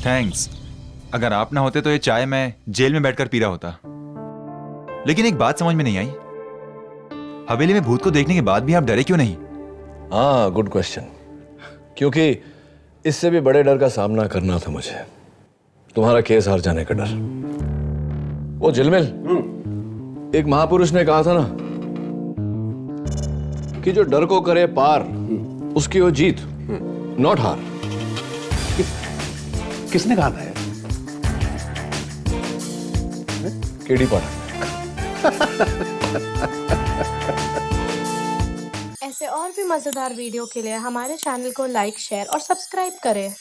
Speaker 15: थैंक्स। अगर आप ना होते तो ये चाय मैं जेल में बैठकर पी रहा होता। लेकिन एक बात समझ में नहीं आई, हवेली में भूत को देखने के बाद भी आप डरे क्यों नहीं?
Speaker 1: हाँ, गुड क्वेश्चन। क्योंकि इससे भी बड़े डर का सामना करना था मुझे, तुम्हारा केस हार जाने का डर। वो झिलमिल एक महापुरुष ने कहा था ना कि जो डर को करे पार उसकी हो जीत, नॉट हार।
Speaker 18: किसने कहा था यार?
Speaker 1: केडी पाठक।
Speaker 19: ऐसे और भी मजेदार वीडियो के लिए हमारे चैनल को लाइक, शेयर और सब्सक्राइब करें।